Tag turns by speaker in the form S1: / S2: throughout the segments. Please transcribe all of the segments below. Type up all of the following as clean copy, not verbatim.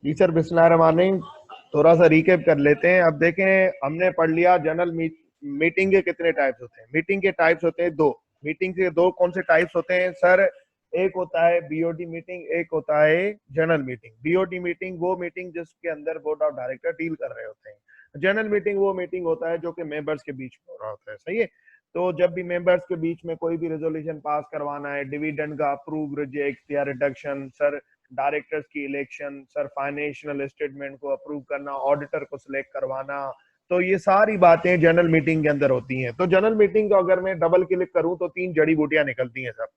S1: जी sir, बिस्मिल्लाहिर्रहमानिर्रहीम। थोड़ा सा रिकेप कर लेते हैं। अब देखें, हमने पढ़ लिया जनरल मीटिंग के कितने टाइप्स होते हैं। मीटिंग के टाइप्स होते हैं दो। मीटिंग के दो कौन से टाइप्स होते हैं सर? एक होता है बीओटी मीटिंग, एक होता है जनरल मीटिंग। बीओटी मीटिंग वो मीटिंग जिसके अंदर बोर्ड ऑफ डायरेक्टर डील कर रहे होते हैं। जनरल मीटिंग वो मीटिंग होता है जो कि मेंबर्स के बीच में हो रहा होता है। सही है। तो जब भी मेंबर्स के बीच में कोई भी रेजोल्यूशन पास करवाना है, डिविडेंड का अप्रूव, रिजेक्ट या रिडक्शन, सर डायरेक्टर्स की इलेक्शन, सर फाइनेंशियल स्टेटमेंट को अप्रूव करना, ऑडिटर को सिलेक्ट करवाना, तो ये सारी बातें जनरल मीटिंग के अंदर होती हैं। तो जनरल मीटिंग को अगर मैं डबल क्लिक करूं तो 3 जड़ी बूटियां निकलती हैं सर।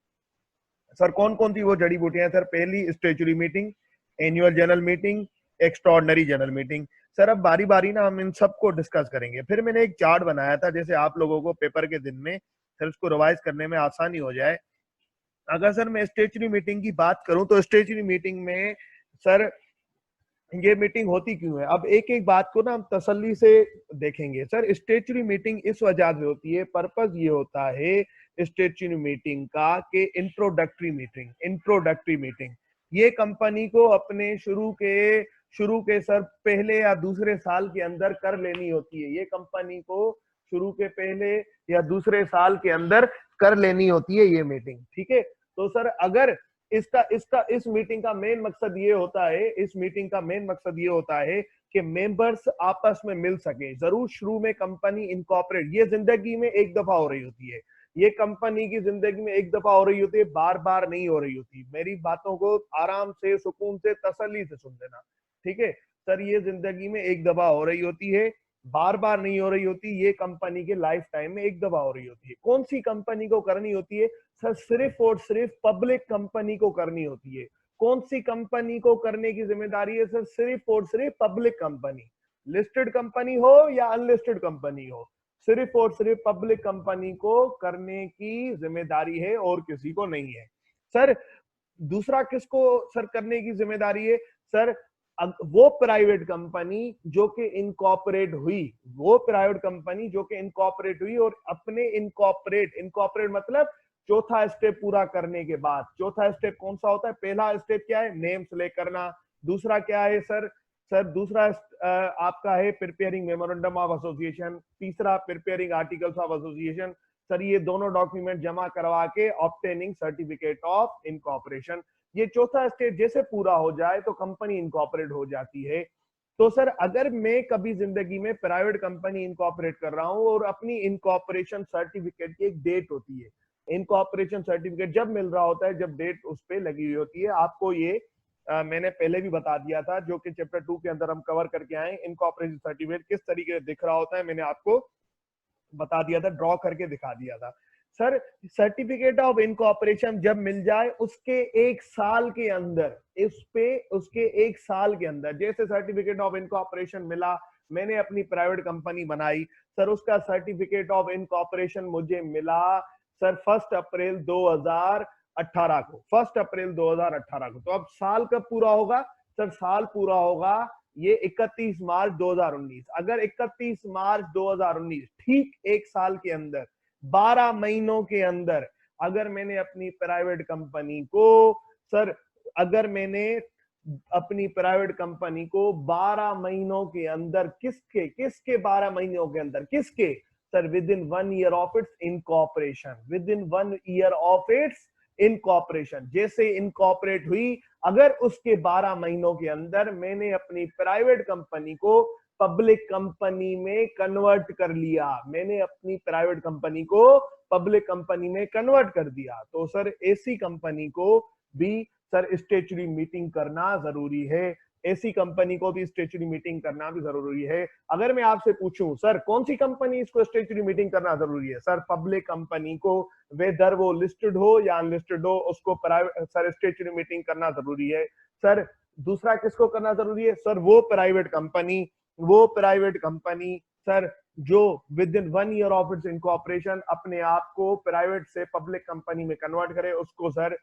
S1: सर कौन कौन सी वो जड़ी बूटियां? सर पहली statutory meeting, annual general meeting, extraordinary general meeting. Sir अब बारी बारी ना हम इन सबको डिस्कस करेंगे। फिर मैंने एक चार्ट बनाया था जैसे आप लोगों को पेपर के दिन में सर उसको रिवाइज करने में आसानी हो जाए। अगर सर मैं स्टेचुरी मीटिंग की बात करूं तो स्टेचुरी मीटिंग में सर ये मीटिंग होती क्यों है? अब एक एक बात को ना हम तसल्ली से देखेंगे। सर स्टेचुरी मीटिंग इस वजह से होती है, पर्पस ये होता है स्टेचुरी मीटिंग का कि इंट्रोडक्टरी मीटिंग ये कंपनी को अपने शुरू के सर पहले या दूसरे साल के अंदर कर लेनी होती है। ये कंपनी को शुरू के पहले या दूसरे साल के अंदर कर लेनी होती है ये मीटिंग। ठीक है। तो सर अगर इस मीटिंग का मेन मकसद ये होता है, इस मीटिंग का मेन मकसद ये होता है कि मेंबर्स आपस में मिल सके। जरूर शुरू में कंपनी इनकॉर्पोरेट ये जिंदगी में एक दफा हो रही होती है, ये कंपनी की जिंदगी में एक दफा हो रही होती है, बार बार नहीं हो रही होती। मेरी बातों को आराम से, सुकून से, तसल्ली से सुन लेना। ठीक है। सर ये जिंदगी में एक दफा हो रही होती है, बार बार नहीं हो रही होती। ये कंपनी के लाइफ टाइम में एक दफा हो रही होती है। कौन सी कंपनी को करनी होती है सर? सिर्फ और सिर्फ पब्लिक कंपनी को करनी होती है। कौन सी कंपनी को करने की जिम्मेदारी है सर? सिर्फ और सिर्फ पब्लिक कंपनी, लिस्टेड कंपनी हो या अनलिस्टेड कंपनी हो, सिर्फ और सिर्फ पब्लिक कंपनी को करने की जिम्मेदारी है और किसी को नहीं है। सर दूसरा किसको सर करने की जिम्मेदारी है? सर वो प्राइवेट कंपनी जो कि इनकॉर्पोरेट हुई, वो प्राइवेट कंपनी जो कि इनकॉर्पोरेट हुई और अपने इनकॉर्पोरेट मतलब चौथा स्टेप पूरा करने के बाद, चौथा स्टेप कौन सा होता है? पहला स्टेप क्या है? नेम सेलेक्ट करना। दूसरा क्या है सर? सर दूसरा आपका है प्रिपेयरिंग मेमोरेंडम ऑफ एसोसिएशन। तीसरा preparing articles of association. Sir ये दोनों डॉक्यूमेंट जमा करवा के ऑब्टेनिंग सर्टिफिकेट ऑफ इनकॉर्पोरेशन। ये चौथा स्टेज जैसे पूरा हो जाए तो कंपनी इनकॉर्पोरेट हो जाती है। तो सर अगर मैं कभी जिंदगी में प्राइवेट कंपनी इनकॉर्पोरेट कर रहा हूं और अपनी इनकॉर्पोरेशन सर्टिफिकेट की एक डेट होती है, इनकॉर्पोरेशन सर्टिफिकेट जब मिल रहा होता है, जब डेट उस पर लगी हुई होती है, आपको ये मैंने पहले भी बता दिया था, जो कि चैप्टर 2 के अंदर हम कवर करके आए। इनकॉर्पोरेशन सर्टिफिकेट किस तरीके से दिख रहा होता है मैंने आपको बता दिया था, ड्रॉ करके दिखा दिया था। सर सर्टिफिकेट ऑफ इनकॉर्पोरेशन जब मिल जाए उसके एक साल के अंदर, इस पे उसके एक साल के अंदर, जैसे सर्टिफिकेट ऑफ इनकॉर्पोरेशन मिला, मैंने अपनी प्राइवेट कंपनी बनाई, सर उसका सर्टिफिकेट ऑफ इनकॉर्पोरेशन मुझे मिला सर 1 अप्रैल 2018 को, 1 अप्रैल 2018 को। तो अब साल कब पूरा होगा सर? साल पूरा होगा ये 31 मार्च 2019। अगर 31 मार्च 2019 ठीक एक साल के अंदर, 12 महीनों के अंदर, अगर मैंने अपनी प्राइवेट कंपनी को सर, अगर मैंने अपनी प्राइवेट कंपनी को 12 महीनों के अंदर, किसके किसके 12 महीनों के अंदर किसके sir? With in 1 year of its incorporation, with in 1 year of its incorporation, जैसे इनकॉर्पोरेट हुई, अगर उसके 12 महीनों के अंदर मैंने अपनी प्राइवेट कंपनी को पब्लिक कंपनी में कन्वर्ट कर लिया, मैंने अपनी प्राइवेट कंपनी को पब्लिक कंपनी में कन्वर्ट कर दिया, तो सर ऐसी कंपनी को भी सर स्टेचुरी मीटिंग करना जरूरी है। ऐसी कंपनी को भी स्टेचुरी मीटिंग करना भी जरूरी है। अगर मैं आपसे पूछूं सर कौन सी कंपनी इसको स्टेचुरी मीटिंग करना जरूरी है? सर पब्लिक कंपनी को, वेदर वो लिस्टेड हो या अनलिस्टेड हो, उसको प्राइवेट सर स्टेचुरी मीटिंग करना जरूरी है। सर दूसरा किसको करना जरूरी है? सर वो प्राइवेट कंपनी सर जो with in 1 year of its incorporation अपने आप को प्राइवेट से पब्लिक कंपनी में कन्वर्ट करे, उसको सर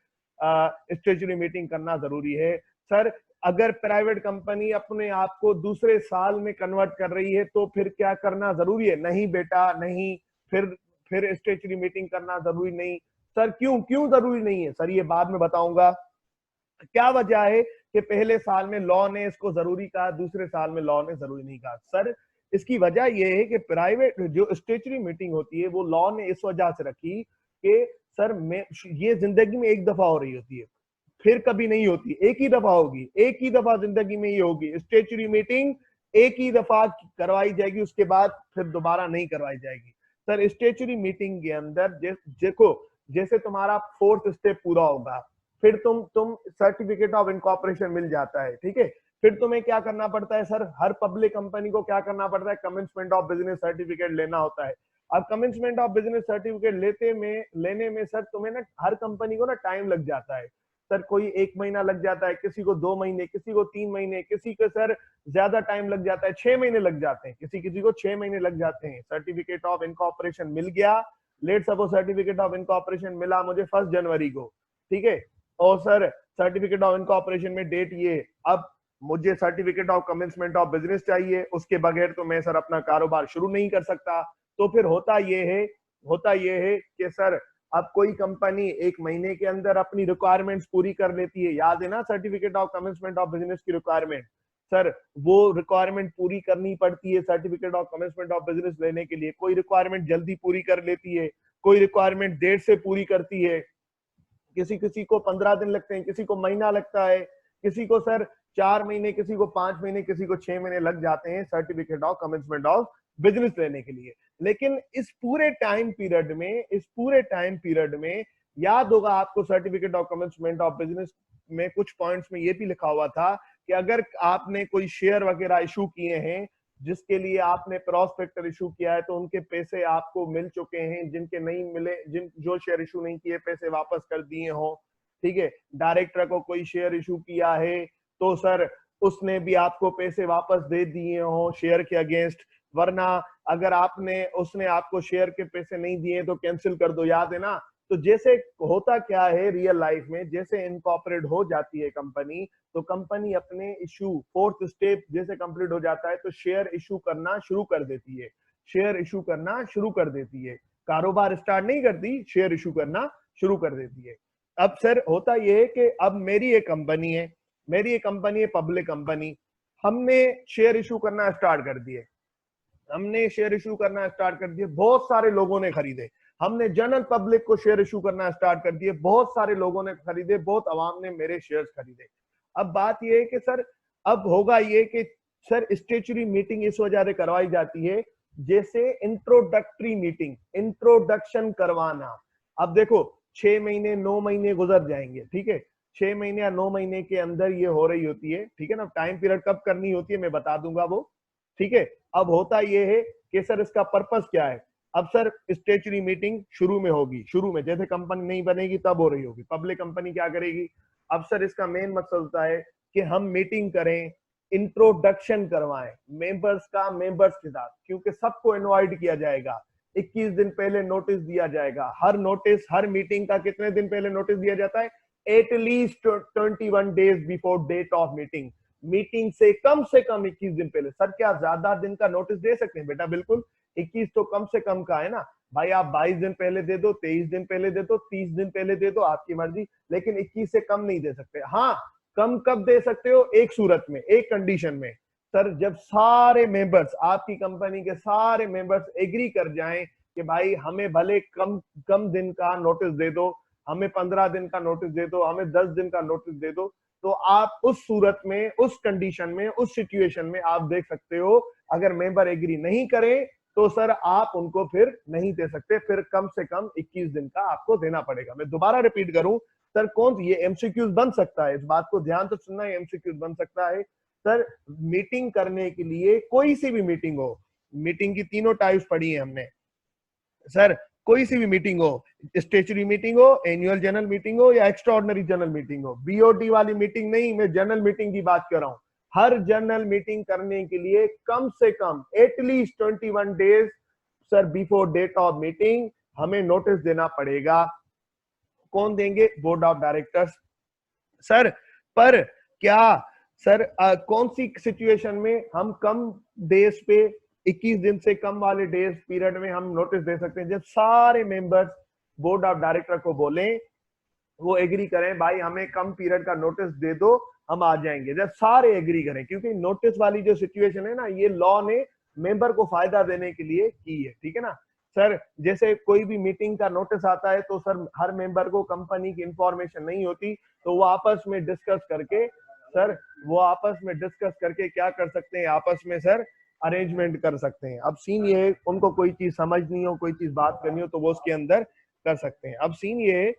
S1: स्टेचुरी मीटिंग करना जरूरी है। सर अगर प्राइवेट कंपनी अपने आप को दूसरे साल में कन्वर्ट कर रही है तो फिर क्या करना जरूरी है? नहीं बेटा नहीं, फिर स्टेचुरी मीटिंग करना जरूरी नहीं। सर क्यों क्यों जरूरी नहीं है? सर ये बाद में बताऊंगा। क्या वजह है कि पहले साल में लॉ ने इसको जरूरी कहा, दूसरे साल में लॉ ने जरूरी नहीं कहा? सर इसकी वजह यह है कि प्राइवेट जो स्टेचुरी मीटिंग होती है वो लॉ ने इस वजह से रखी कि सर मैं ये जिंदगी में एक दफा हो रही होती है, फिर कभी नहीं होती, एक ही दफा होगी, एक ही दफा जिंदगी में ये होगी स्टेचुरी मीटिंग, एक ही दफा करवाई जाएगी, उसके बाद फिर दोबारा नहीं करवाई जाएगी। सर स्टेचुरी मीटिंग के अंदर देखो जैसे तुम्हारा फोर्थ स्टेप पूरा होगा, फिर तुम सर्टिफिकेट ऑफ इनकॉर्पोरेशन मिल जाता है, ठीक है, फिर तुम्हें क्या करना पड़ता है सर, हर पब्लिक कंपनी को क्या करना पड़ता है, कमेंसमेंट ऑफ बिजनेस सर्टिफिकेट लेना होता है। अब कमेंसमेंट ऑफ बिजनेस सर्टिफिकेट लेने में सर तुम्हें ना हर कंपनी को ना टाइम लग जाता है सर, कोई 1 महीना लग जाता है, किसी को 2 महीने, किसी को 3 महीने, किसी को सर ज्यादा टाइम लग जाता है, 6 महीने लग जाते हैं, किसी को 6 महीने लग जाते हैं। सर्टिफिकेट ऑफ इनकॉर्पोरेशन मिल गया, let suppose certificate of incorporation मिला मुझे 1 जनवरी को, ठीक है, और सर सर्टिफिकेट ऑफ इनकॉर्पोरेशन में डेट ये, अब मुझे certificate of commencement of business चाहिए, उसके बगैर तो मैं सर अपना कारोबार शुरू नहीं कर सकता। तो फिर होता ये है कि सर अब कोई कंपनी 1 महीने के अंदर अपनी रिक्वायरमेंट्स पूरी कर लेती है, याद है ना certificate of commencement of business की रिक्वायरमेंट, सर वो रिक्वायरमेंट पूरी करनी पड़ती है certificate of commencement of business लेने के लिए। कोई रिक्वायरमेंट जल्दी पूरी कर लेती है, कोई रिक्वायरमेंट देर से पूरी करती है, किसी को 15 दिन लगते हैं, किसी को महीना लगता है, किसी को सर 4 महीने, किसी को 5 महीने, किसी को 6 महीने लग जाते हैं certificate of commencement of business लेने के लिए। लेकिन इस पूरे टाइम पीरियड में याद होगा आपको certificate of commencement of business में कुछ पॉइंट्स में ये भी लिखा हुआ था कि अगर आपने कोई शेयर वगैरह इशू किए हैं, जिसके लिए आपने प्रॉस्पेक्टर इशू किया है, तो उनके पैसे आपको मिल चुके हैं, जिनके नहीं मिले, जो शेयर इशू नहीं किए पैसे वापस कर दिए हो, ठीक है। डायरेक्टर को कोई शेयर इशू किया है तो सर उसने भी आपको पैसे वापस दे दिए हो शेयर के अगेंस्ट, वरना अगर उसने आपको शेयर के पैसे नहीं दिए तो कैंसिल कर दो, याद है ना। तो जैसे होता क्या है रियल लाइफ में, जैसे इनकॉर्पोरेट हो जाती है कंपनी, तो कंपनी अपने इशू फोर्थ स्टेप जैसे कंप्लीट हो जाता है तो शेयर इशू करना शुरू कर देती है, कारोबार स्टार्ट नहीं करती, शेयर इशू करना शुरू कर देती है। अब सर होता यह है कि अब मेरी एक कंपनी है पब्लिक कंपनी, हमने शेयर इशू करना स्टार्ट कर दिए, बहुत सारे लोगों ने खरीदे, हमने जनरल पब्लिक को शेयर इशू करना स्टार्ट कर दिए, बहुत सारे लोगों ने खरीदे, बहुत आवाम ने मेरे शेयर्स खरीदे। अब बात यह है कि सर अब होगा ये कि सर स्टेचुरी मीटिंग इस वजह से करवाई जाती है जैसे इंट्रोडक्टरी मीटिंग, इंट्रोडक्शन करवाना। अब देखो 6 महीने 9 महीने गुजर जाएंगे, ठीक है, 6 महीने या 9 महीने के अंदर ये हो रही होती है, ठीक है ना। टाइम पीरियड कब करनी होती है मैं बता दूंगा वो, ठीक है। अब होता यह है कि सर इसका पर्पस क्या है। अब सर स्टेचुरी मीटिंग शुरू में जैसे कंपनी नहीं बनेगी तब हो रही होगी, पब्लिक कंपनी क्या करेगी। अब सर इसका मेन मकसद होता है कि हम मीटिंग करें, इंट्रोडक्शन करवाएं मेंबर्स के साथ, क्योंकि सबको इनवाइट किया जाएगा, 21 दिन पहले नोटिस दिया जाएगा, हर मीटिंग का कितने दिन पहले नोटिस दिया जाता है, at least 21 days before date of meeting से कम 21 दिन पहले। सर क्या ज्यादा दिन का नोटिस दे सकते हैं बेटा, बिल्कुल 21 तो कम से कम का है ना भाई, आप 22 दिन पहले दे दो, 23 दिन पहले दे दो, 30 दिन पहले दे दो, आपकी मर्जी, लेकिन 21 से कम नहीं दे सकते। हाँ कम कब दे सकते हो, एक सूरत में, एक कंडीशन में, सर जब सारे मेंबर्स, आपकी कंपनी के सारे मेंबर्स एग्री कर जाएं कि भाई हमें भले कम दिन का नोटिस दे दो, हमें 15 दिन का नोटिस दे दो, हमें 10 दिन का नोटिस दे दो, तो आप उस सूरत में, उस कंडीशन में, उस सिचुएशन में आप देख सकते हो। अगर मेंबर एग्री नहीं करें तो सर आप उनको फिर नहीं दे सकते, फिर कम से कम 21 दिन का आपको देना पड़ेगा। मैं दोबारा रिपीट करूं सर, ये एमसीक्यूज बन सकता है, इस बात को ध्यान से सुनना, एमसीक्यूज बन सकता है सर। मीटिंग करने के लिए कोई सी भी मीटिंग हो, मीटिंग की तीनों टाइप्स पढ़ी है हमने सर, कोई सी भी मीटिंग हो, स्टेचुरी मीटिंग हो, एनुअल जनरल मीटिंग हो या एक्स्ट्राऑर्डिनरी जनरल मीटिंग हो, बीओटी वाली मीटिंग नहीं, मैं जनरल मीटिंग की बात कर रहा हूं। हर जनरल मीटिंग करने के लिए कम से कम at least 21 days sir before date of meeting हमें नोटिस देना पड़ेगा। कौन देंगे, बोर्ड ऑफ डायरेक्टर्स। सर पर क्या सर कौन सी सिचुएशन में हम कम डेज पे, 21 दिन से कम वाले डेज पीरियड में हम नोटिस दे सकते हैं, जब सारे मेंबर्स बोर्ड ऑफ डायरेक्टर को बोलें वो एग्री करें भाई हमें कम पीरियड का नोटिस दे दो, हम आ जाएंगे, जब सारे एग्री करें, क्योंकि नोटिस वाली जो सिचुएशन है ना, ये लॉ ने मेंबर को फायदा देने के लिए की है, ठीक है ना सर। जैसे कोई भी मीटिंग का नोटिस आता है तो सर हर मेंबर को कंपनी की इंफॉर्मेशन नहीं होती, तो वो आपस में डिस्कस करके सर, वो आपस में डिस्कस करके क्या कर सकते हैं, आपस में सर अरेंजमेंट कर सकते हैं। अब सीन ये है, उनको कोई चीज समझनी हो, कोई चीज बात करनी हो, तो वो उसके अंदर कर सकते हैं। अब सीन ये है,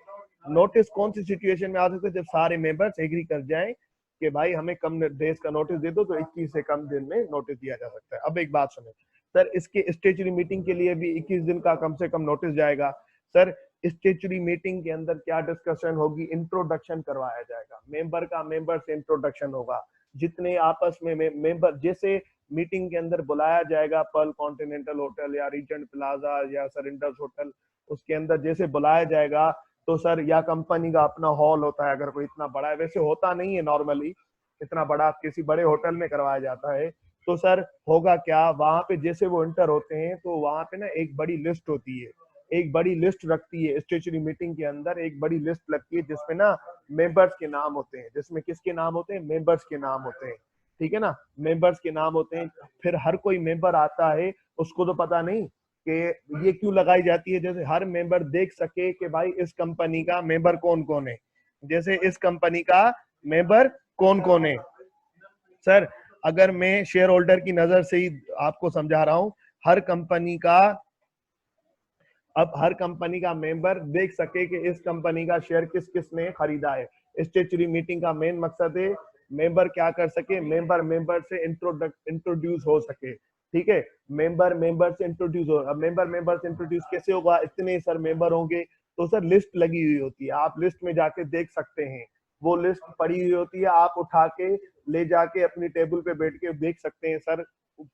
S1: नोटिस कौन सी सिचुएशन में आ सकते हैं, जब सारे मेंबर्स एग्री कर जाएं कि भाई हमें कम डेज का नोटिस दे दो, तो 21 से कम दिन में नोटिस दिया जा सकता है। अब एक बात सुने सर, इसके स्टेचुरी मीटिंग के लिए भी 21 दिन का कम से कम नोटिस जाएगा। सर स्टेचुरी मीटिंग के अंदर क्या डिस्कशन होगी, इंट्रोडक्शन करवाया जाएगा, मेंबर का मेंबर से इंट्रोडक्शन होगा, जितने आपस में मेंबर, जैसे मीटिंग के अंदर बुलाया जाएगा पर्ल कॉन्टिनेंटल होटल या रीजेंट प्लाजा या सरेंडर्स होटल, उसके अंदर जैसे बुलाया जाएगा, तो सर या कंपनी का अपना हॉल होता है, अगर कोई इतना बड़ा है, वैसे होता नहीं है नॉर्मली इतना बड़ा, किसी बड़े होटल में करवाया जाता है, तो सर होगा क्या, वहां पे जैसे वो इंटर होते हैं तो वहां पे ना एक बड़ी लिस्ट होती है, एक बड़ी लिस्ट रखती है स्टेचुरी मीटिंग के अंदर, एक बड़ी लिस्ट लगती है जिसमें ना मेंबर्स के नाम होते हैं, जिसमें किसके नाम होते हैं, मेंबर्स के नाम होते हैं, ठीक है ना, मेंबर्स के नाम होते हैं। फिर हर कोई मेंबर आता है, उसको तो पता नहीं कि ये क्यों लगाई जाती है, जैसे हर मेंबर देख सके कि भाई इस कंपनी का मेंबर कौन कौन है, जैसे इस कंपनी का मेंबर कौन कौन है। सर अगर मैं शेयर होल्डर की नजर से ही आपको समझा रहा हूं, हर कंपनी का, अब हर कंपनी का मेंबर देख सके कि इस कंपनी का शेयर किस किस ने खरीदा है। स्टेचुरी मीटिंग का मेन मकसद है मेंबर क्या कर सके, मेंबर मेंबर से इंट्रोड्यूस हो सके, ठीक है, मेंबर मेंबर से इंट्रोड्यूस हो। अब मेंबर मेंबर से इंट्रोड्यूस कैसे होगा, इतने सर मेंबर होंगे, तो सर लिस्ट लगी हुई होती है, आप लिस्ट में जाके देख सकते हैं, वो लिस्ट पड़ी हुई होती है, आप उठा के ले जाके अपनी टेबल पे बैठ के देख सकते हैं सर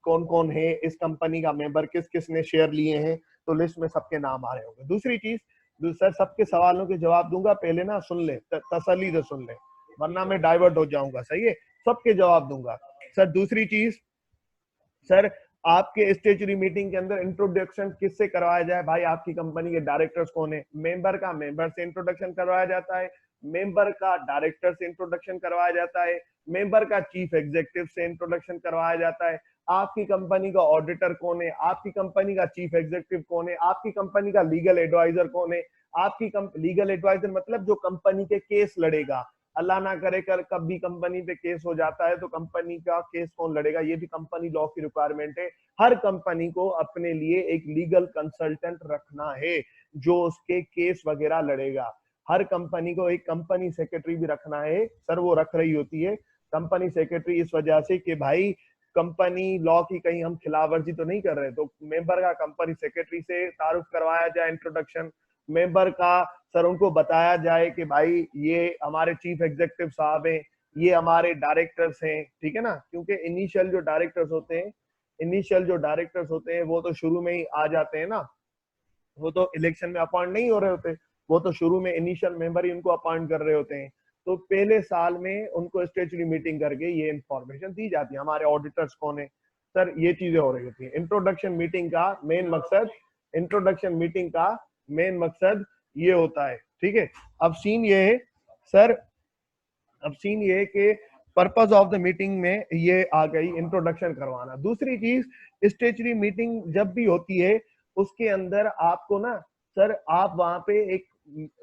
S1: कौन कौन है इस कंपनी का मेंबर, किस किस ने शेयर लिए हैं, तो लिस्ट में सबके नाम आ रहे होंगे। दूसरी चीज, सर सबके सवालों के जवाब दूंगा, पहले ना सुन ले, तसल्ली से सुन ले, वरना मैं डाइवर्ट हो जाऊंगा, सही है, सबके जवाब दूंगा। सर दूसरी चीज, सर आपके स्टेचुरी मीटिंग के अंदर इंट्रोडक्शन किससे करवाया जाए, भाई आपकी कंपनी के डायरेक्टर्स कौन है, मेंबर का मेंबर से इंट्रोडक्शन करवाया जाता है, मेंबर का डायरेक्टर से इंट्रोडक्शन करवाया जाता है, मेंबर का चीफ एग्जीक्यूटिव से इंट्रोडक्शन करवाया जाता है, आपकी कंपनी का ऑडिटर कौन है, आपकी कंपनी का चीफ एग्जीक्यूटिव कौन है, आपकी कंपनी का लीगल एडवाइजर कौन है, आपकी लीगल एडवाइजर मतलब जो कंपनी के केस लड़ेगा, अल्लाह ना करे कर कभी कंपनी पे केस हो जाता है तो कंपनी का केस कौन लड़ेगा, ये भी कंपनी लॉ की रिक्वायरमेंट है। हर कंपनी को अपने लिए एक लीगल कंसल्टेंट रखना है जो उसके केस वगैरह लड़ेगा। हर कंपनी को एक कंपनी सेक्रेटरी भी रखना है, सर वो रख रही होती है कंपनी सेक्रेटरी, इस वजह से कि भाई कंपनी लॉ की कहीं हम खिलाफवर्जी तो नहीं कर रहे, तो मेंबर का कंपनी सेक्रेटरी से तारुफ करवाया जाए, इंट्रोडक्शन मेंबर का, सर उनको बताया जाए कि भाई ये हमारे चीफ एग्जीक्यूटिव साहब हैं, ये हमारे डायरेक्टर्स हैं, ठीक है ना, क्योंकि इनिशियल जो डायरेक्टर्स होते हैं वो तो शुरू में ही आ जाते हैं ना, वो तो इलेक्शन में अपॉइंट नहीं हो रहे होते, वो तो शुरू में इनिशियल मेंबर ही उनको अपॉइंट कर रहे होते हैं, तो पहले साल में उनको स्टेचुरी मीटिंग करके ये इंफॉर्मेशन दी जाती है, हमारे ऑडिटर्स कौन है, सर ये चीजें हो रही होती है। इंट्रोडक्शन मीटिंग का मेन मकसद ये होता है, ठीक है। अब सीन ये है सर, अब सीन ये है कि पर्पस ऑफ द मीटिंग में ये आ गई इंट्रोडक्शन करवाना। दूसरी चीज, स्टेचुरी मीटिंग जब भी होती है उसके अंदर आपको ना सर, आप वहां पे एक,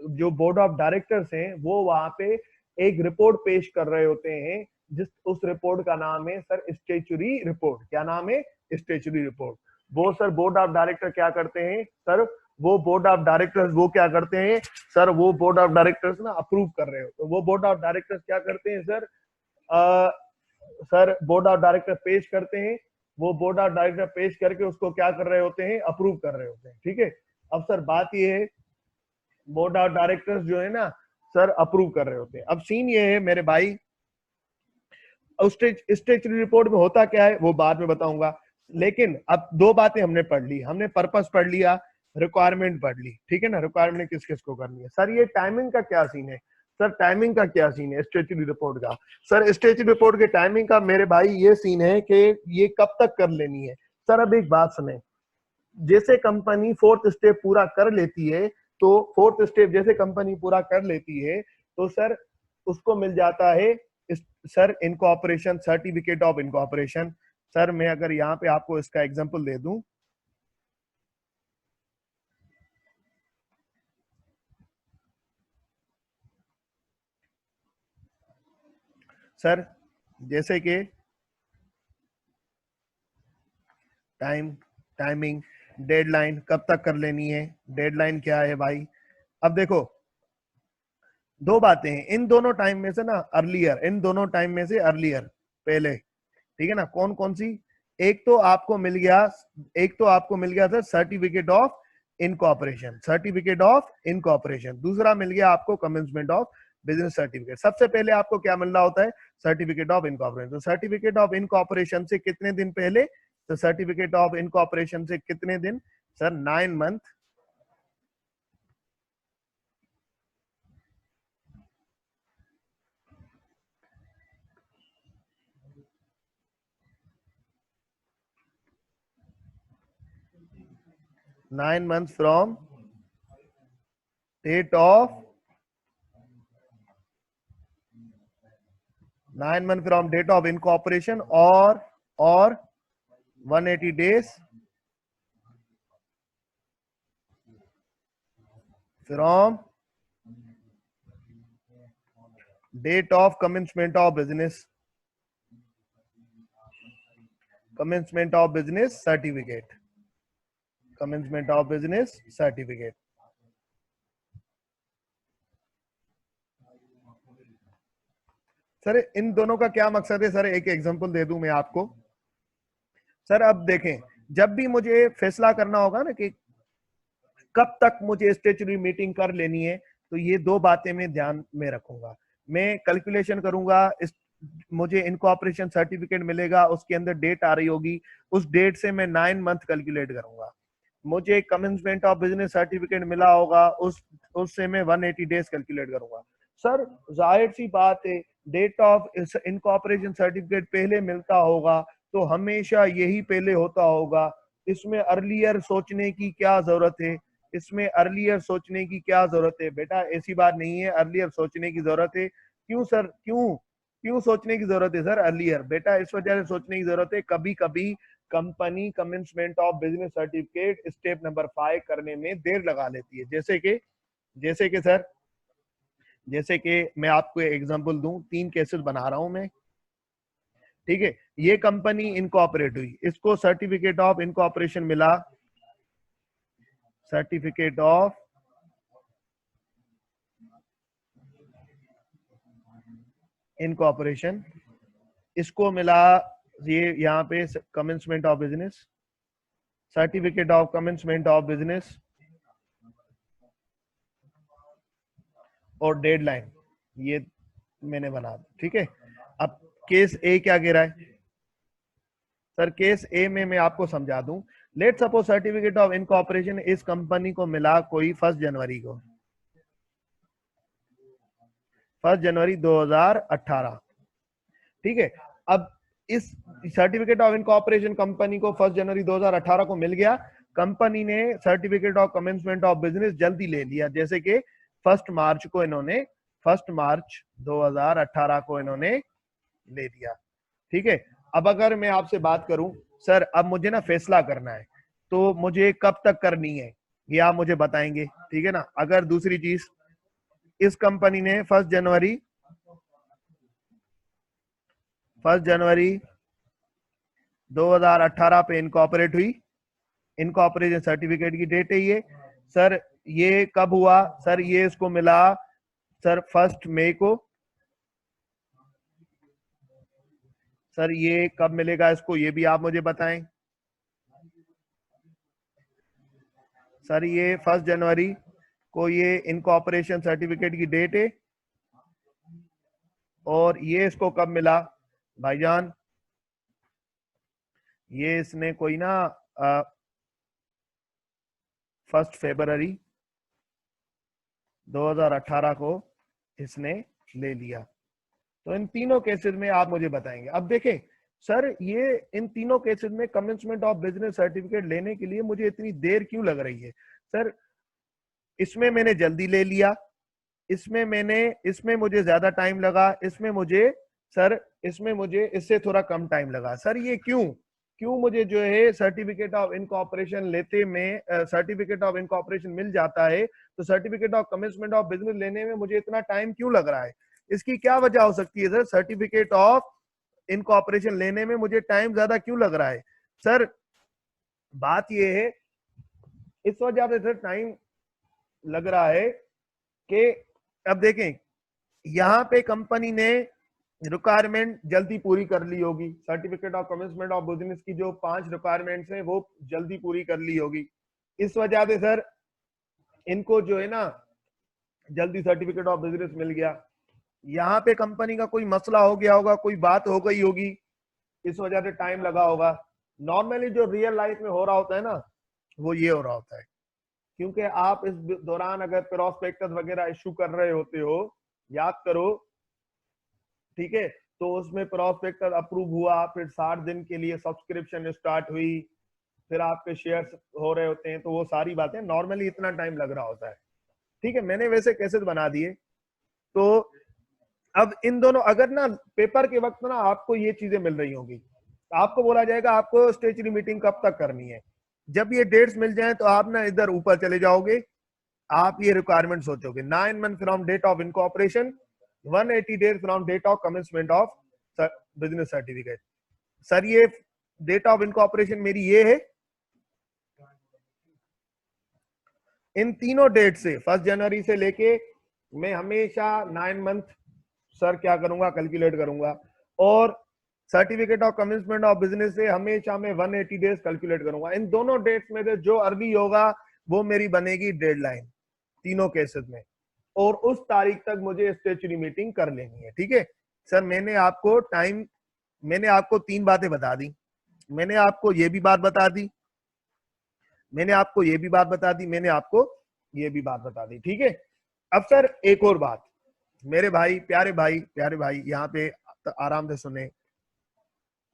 S1: जो बोर्ड ऑफ डायरेक्टर्स हैं वो वहां पे एक रिपोर्ट पेश कर रहे होते हैं, जिस उस रिपोर्ट का नाम है सर स्टेचुरी रिपोर्ट। क्या नाम है, स्टेचुरी रिपोर्ट। वो सर बोर्ड ऑफ डायरेक्टर क्या करते हैं सर, वो बोर्ड ऑफ डायरेक्टर्स वो क्या करते हैं सर, वो बोर्ड ऑफ डायरेक्टर्स ना अप्रूव कर रहे हो, तो वो बोर्ड ऑफ डायरेक्टर्स क्या करते हैं sir, sir board of director पेश करते हैं, वो बोर्ड ऑफ डायरेक्टर पेश करके उसको क्या कर रहे होते हैं, अप्रूव कर रहे होते हैं, ठीक है। अब सर बात ये है, बोर्ड ऑफ डायरेक्टर्स जो है ना सर अप्रूव कर रहे होते हैं। अब सीन ये है मेरे भाई, स्टेचुरी रिपोर्ट में होता क्या है वो बाद में बताऊंगा, लेकिन अब दो बातें हमने पढ़ ली, हमने पर्पस पढ़ लिया, रिक्वायरमेंट पढ़ ली, ठीक है ना, रिक्वायरमेंट किस किस को करनी है। सर ये टाइमिंग का क्या सीन है, सर टाइमिंग का क्या सीन है स्टेचुरी रिपोर्ट का, सर स्टेचुरी रिपोर्ट के टाइमिंग का मेरे भाई ये सीन है कि ये कब तक कर लेनी है। सर अब एक बात सुने, जैसे कंपनी फोर्थ स्टेप पूरा कर लेती है तो फोर्थ स्टेप जैसे कंपनी पूरा कर लेती है तो सर उसको मिल जाता है sir incorporation, certificate of incorporation. Sir मैं अगर यहाँ पे आपको इसका एग्जांपल दे दूं, सर जैसे कि टाइमिंग, डेडलाइन कब तक कर लेनी है, डेडलाइन क्या है भाई। अब देखो दो बातें हैं, इन दोनों टाइम में से ना अर्लियर, इन दोनों टाइम में से अर्लियर पहले, ठीक है ना, कौन कौन सी, एक तो आपको मिल गया, एक तो आपको मिल गया sir certificate of incorporation, certificate of incorporation, दूसरा मिल गया आपको कमेंसमेंट ऑफ बिजनेस सर्टिफिकेट। सबसे पहले आपको क्या मिल रहा होता है, सर्टिफिकेट ऑफ इनकॉर्पोरेशन। तो सर्टिफिकेट ऑफ इनकॉर्पोरेशन से कितने दिन पहले, तो सर्टिफिकेट ऑफ इनकॉर्पोरेशन से कितने दिन sir, 9 month, 9 months from date of 9 months from date of incorporation or 180 days from date of commencement of business, commencement of business certificate, commencement of business certificate। Sir इन दोनों का क्या मकसद है, sir एक एग्जांपल दे दूं मैं आपको। सर अब देखें, जब भी मुझे फैसला करना होगा ना कि कब तक मुझे स्टेचुटरी मीटिंग कर लेनी है, तो ये दो बातें मैं ध्यान में रखूंगा। मैं कैलकुलेशन करूंगा, इस मुझे इनकॉर्पोरेशन सर्टिफिकेट मिलेगा, उसके अंदर डेट आ रही होगी, उस डेट से मैं 9 मंथ कैलकुलेट करूंगा। मुझे कमेंसमेंट ऑफ बिजनेस सर्टिफिकेट मिला होगा, उससे मैं 180 डेज कैलकुलेट करूंगा। सर जाहिर सी बात है, डेट ऑफ इनकॉर्पोरेशन सर्टिफिकेट पहले मिलता होगा तो हमेशा यही पहले होता होगा, इसमें अर्लियर सोचने की क्या जरूरत है, इसमें अर्लियर सोचने की क्या जरूरत है बेटा, ऐसी बात नहीं है, अर्लियर सोचने की जरूरत है। क्यों सर, क्यों क्यों सोचने की जरूरत है सर अर्लियर, बेटा इस वजह से सोचने की जरूरत है, कभी कभी company commencement of business certificate step number 5 करने में देर लगा लेती है। जैसे कि सर, जैसे कि मैं आपको एग्जांपल दूं, 3 केसेस बना रहा हूं मैं, ठीक है। ये कंपनी इनकॉर्पोरेट हुई, इसको सर्टिफिकेट ऑफ इनकॉर्पोरेशन मिला, सर्टिफिकेट ऑफ इनकॉर्पोरेशन, इसको मिला ये यहाँ पे commencement of business, certificate of commencement of business और डेडलाइन, ये मैंने बना दी, ठीक है। अब केस ए क्या कह रहा है सर, केस ए में मैं आपको समझा दूं। Let suppose certificate of incorporation इस कंपनी को मिला कोई 1 जनवरी को, 1 जनवरी 2018, ठीक है। अब इस सर्टिफिकेट ऑफ इनकॉर्पोरेशन कंपनी को 1 जनवरी 2018 को मिल गया, कंपनी ने certificate of commencement of business जल्दी ले लिया, जैसे कि 1 मार्च को इन्होंने, 1 मार्च 2018 को इन्होंने ले लिया, ठीक है। अब अगर मैं आपसे बात करूं, सर अब मुझे ना फैसला करना है, तो मुझे कब तक करनी है ये आप मुझे बताएंगे, ठीक है ना। अगर दूसरी चीज, इस कंपनी ने 1 जनवरी 2018 पे इनकॉर्पोरेट हुई, इनकॉर्पोरेशन सर्टिफिकेट की डेट है ये। सर ये कब हुआ, सर ये इसको मिला सर 1 मई को, सर ये कब मिलेगा इसको ये भी आप मुझे बताएं। सर ये 1 जनवरी को ये इनकॉर्पोरेशन सर्टिफिकेट की डेट है, और ये इसको कब मिला भाईजान, ये इसने कोई ना 1 फरवरी 2018 को इसने ले लिया। तो इन तीनों केसेस में आप मुझे बताएंगे। अब देखें सर, ये इन तीनों केसेस में कमेंसमेंट ऑफ बिजनेस सर्टिफिकेट लेने के लिए मुझे इतनी देर क्यों लग रही है सर, इसमें मैंने जल्दी ले लिया, इसमें मुझे ज्यादा टाइम लगा, इसमें मुझे इससे थोड़ा कम टाइम लगा। सर ये क्यों मुझे जो है सर्टिफिकेट ऑफ इनकॉर्पोरेशन लेते में सर्टिफिकेट ऑफ इनकॉर्पोरेशन मिल जाता है, तो certificate of commencement of business लेने में मुझे इतना टाइम क्यों लग रहा है? इसकी क्या वजह हो सकती है सर? सर्टिफिकेट ऑफ इनकॉर्पोरेशन लेने में मुझे टाइम ज्यादा क्यों लग रहा है? सर बात ये है, इस वजह से सर टाइम लग रहा है कि अब देखें, यहां पे कंपनी ने रिक्वायरमेंट जल्दी पूरी कर ली होगी, certificate of commencement of business की जो 5 रिक्वायरमेंट्स हैं वो जल्दी पूरी कर ली होगी। इस वजह से सर इनको जो है ना जल्दी सर्टिफिकेट ऑफ बिजनेस मिल गया। यहाँ पे कंपनी का कोई मसला हो गया होगा, कोई बात हो गई होगी, इस वजह से टाइम लगा होगा। नॉर्मली जो रियल लाइफ में हो रहा होता है ना, वो ये हो रहा होता है, क्योंकि आप इस दौरान अगर प्रोस्पेक्टस वगैरह इशू कर रहे होते हो, याद करो, ठीक है, तो उसमें प्रोस्पेक्टस अप्रूव हुआ, फिर 60 दिन के लिए सब्सक्रिप्शन स्टार्ट हुई, फिर आपके शेयर्स हो रहे होते हैं, तो वो सारी बातें नॉर्मली इतना टाइम लग रहा होता है। ठीक है, मैंने वैसे कैसेज बना दिए। तो अब इन दोनों, अगर ना पेपर के वक्त ना आपको ये चीजें मिल रही होंगी, आपको बोला जाएगा आपको स्टेचुरी मीटिंग कब तक करनी है, जब ये डेट्स मिल जाए तो आप ना इधर ऊपर चले जाओगे, आप ये रिक्वायरमेंट सोचोगे 9 month from date of incorporation, 180 days from date of commencement of business certificate. Sir ये डेट ऑफ इनकॉर्पोरेशन मेरी ये है, इन तीनों डेट से 1 जनवरी से लेके मैं हमेशा 9 मंथ सर क्या करूंगा, कैलकुलेट करूंगा, और certificate of commencement of business से हमेशा मैं 180 डेज कैलकुलेट करूंगा। इन दोनों डेट्स में से जो अर्ली होगा वो मेरी बनेगी डेडलाइन, तीनों केसेस में, और उस तारीख तक मुझे स्टेचुरी मीटिंग कर लेनी है। ठीक है सर, मैंने आपको 3 बातें बता दी, मैंने आपको ये भी बात बता दी, मैंने आपको ये भी बात बता दी, मैंने आपको ये भी बात बता दी। ठीक है, अब सर एक और बात, मेरे भाई, प्यारे भाई यहाँ पे आराम से सुने।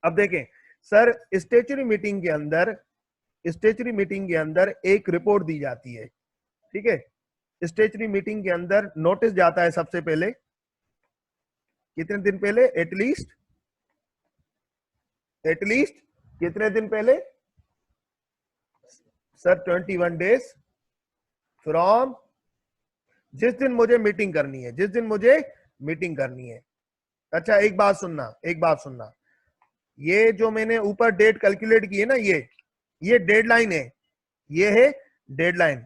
S1: अब देखें सर, स्टेचुरी मीटिंग के अंदर एक रिपोर्ट दी जाती है। ठीक है, स्टेचुरी मीटिंग के अंदर नोटिस जाता है सबसे पहले, कितने दिन पहले? एटलीस्ट कितने दिन पहले सर? 21 डेज फ्रॉम जिस दिन मुझे मीटिंग करनी है, अच्छा एक बात सुनना, ये जो मैंने ऊपर डेट कैलकुलेट की है ना, ये डेडलाइन है, ये है डेडलाइन।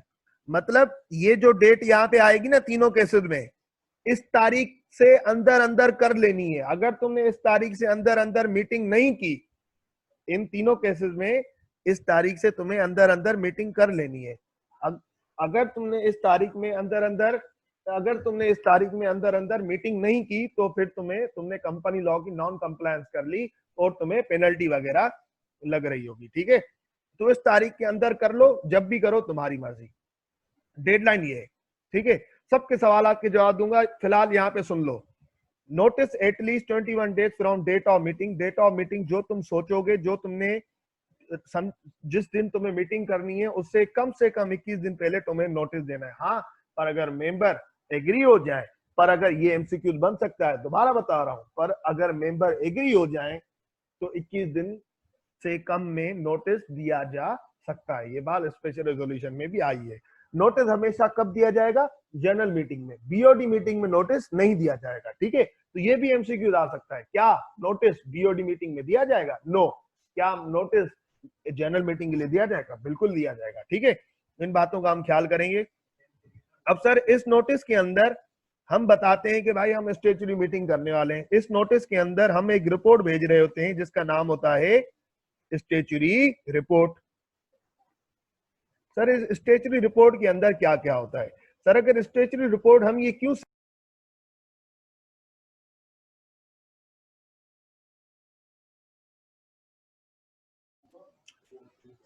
S1: मतलब ये जो डेट यहाँ पे आएगी ना तीनों केसेस में, इस तारीख से अंदर कर लेनी है। अगर तुमने इस तारीख से अंदर मीटिंग नहीं की, इन तीनों केसेस में इस तारीख से तुम्हें अंदर मीटिंग कर लेनी है। अगर तुमने इस तारीख में अंदर मीटिंग नहीं की, तो फिर तुमने कंपनी लॉ की नॉन कंप्लायंस कर ली और तुम्हें पेनल्टी वगैरह लग रही होगी। ठीक है, तो इस तारीख के अंदर कर लो, जब भी करो तुम्हारी मर्जी, डेडलाइन ये है। ठीक है, सबके सवाल के जवाब दूंगा, फिलहाल यहाँ पे सुन लो। Notice at least 21 days from date of meeting जो तुम सोचोगे, जो तुमने जिस दिन तुम्हें मीटिंग करनी है उससे कम से कम 21 दिन पहले तुम्हें नोटिस देना है। हाँ, पर अगर मेंबर एग्री हो जाए, पर अगर ये एमसीक्यू बन सकता है, दोबारा बता रहा हूं, पर अगर मेंबर एग्री हो जाए तो 21 दिन से कम में नोटिस दिया जा सकता है। ये बात स्पेशल रेजोल्यूशन में भी आई है। नोटिस हमेशा कब दिया जाएगा? जनरल मीटिंग में, बीओडी मीटिंग में नोटिस नहीं दिया जाएगा। ठीक है, तो ये भी एमसीक्यू आ सकता है, क्या नोटिस बीओडी मीटिंग में दिया जाएगा? नो। क्या नोटिस जनरल मीटिंग के लिए दिया जाएगा? बिल्कुल दिया जाएगा। ठीक है, इन बातों का हम ख्याल करेंगे। अब सर इस नोटिस के अंदर हम बताते हैं कि भाई हम स्टेचुरी मीटिंग करने वाले हैं। इस नोटिस के अंदर हम एक रिपोर्ट भेज रहे होते हैं जिसका नाम होता है स्टेचुरी रिपोर्ट। सर इस स्टेचुरी रिपोर्ट के अंदर क्या क्या होता है? सर अगर स्टेचुरी रिपोर्ट हम ये क्यों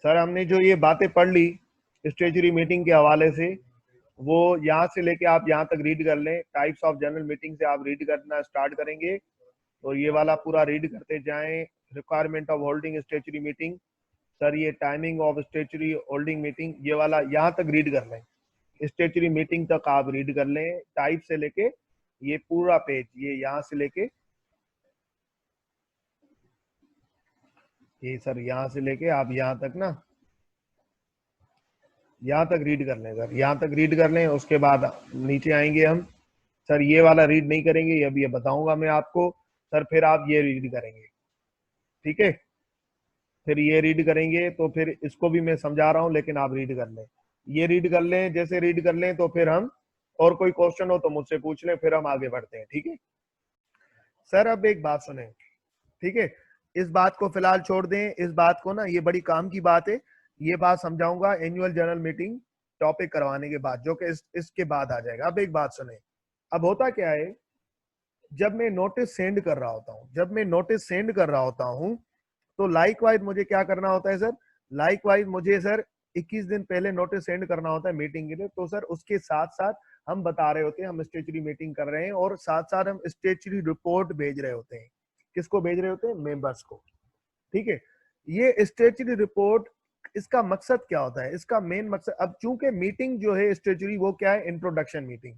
S1: सर हमने जो ये बातें पढ़ ली स्टेचुरी मीटिंग के हवाले से, वो यहाँ से लेके आप यहाँ तक रीड कर लें। टाइप्स ऑफ जनरल मीटिंग से आप रीड करना स्टार्ट करेंगे और ये वाला पूरा रीड करते जाएं। Requirement of holding statutory meeting, sir ये timing of statutory holding meeting, ये वाला यहाँ तक रीड कर लें। स्टेचुरी मीटिंग तक आप रीड कर लें, टाइप से लेके ये पूरा पेज, ये यहाँ से लेके ये सर यहाँ से लेके आप यहाँ तक ना, यहाँ तक रीड कर लें सर, यहाँ तक रीड कर लें। उसके बाद नीचे आएंगे हम, सर ये वाला रीड नहीं करेंगे, ये अभी बताऊंगा मैं आपको सर, फिर आप ये रीड करेंगे, ठीक है। फिर ये रीड करेंगे तो फिर इसको भी मैं समझा रहा हूं, लेकिन आप रीड कर लें, ये रीड कर लें। जैसे रीड कर लें तो फिर हम, और कोई क्वेश्चन हो तो मुझसे पूछ लें, फिर हम आगे बढ़ते हैं, ठीक है। सर अब एक बात सुने, ठीक है, इस बात को फिलहाल छोड़ दें, इस बात को ना, ये बड़ी काम की बात है, ये बात समझाऊंगा एनुअल जनरल मीटिंग टॉपिक करवाने के बाद, जो कि इसके बाद आ जाएगा। अब एक बात सुने, अब होता क्या है, जब मैं नोटिस सेंड कर रहा होता हूं, जब मैं नोटिस सेंड कर रहा होता हूं, तो लाइक वाइज मुझे क्या करना होता है सर, लाइक वाइज मुझे सर 21 दिन पहले नोटिस सेंड करना होता है मीटिंग के लिए। तो सर उसके साथ साथ हम बता रहे होते हैं हम स्टेचुरी मीटिंग कर रहे हैं, और साथ साथ हम स्टेचुरी रिपोर्ट भेज रहे होते हैं। किसको भेज रहे होते हैं? मेंबर्स को, ठीक है। ये स्टेचुरी रिपोर्ट, इसका मकसद क्या होता है? इसका मेन मकसद, अब चूंकि मीटिंग जो है स्टेचुरी, वो क्या है? Introduction meeting.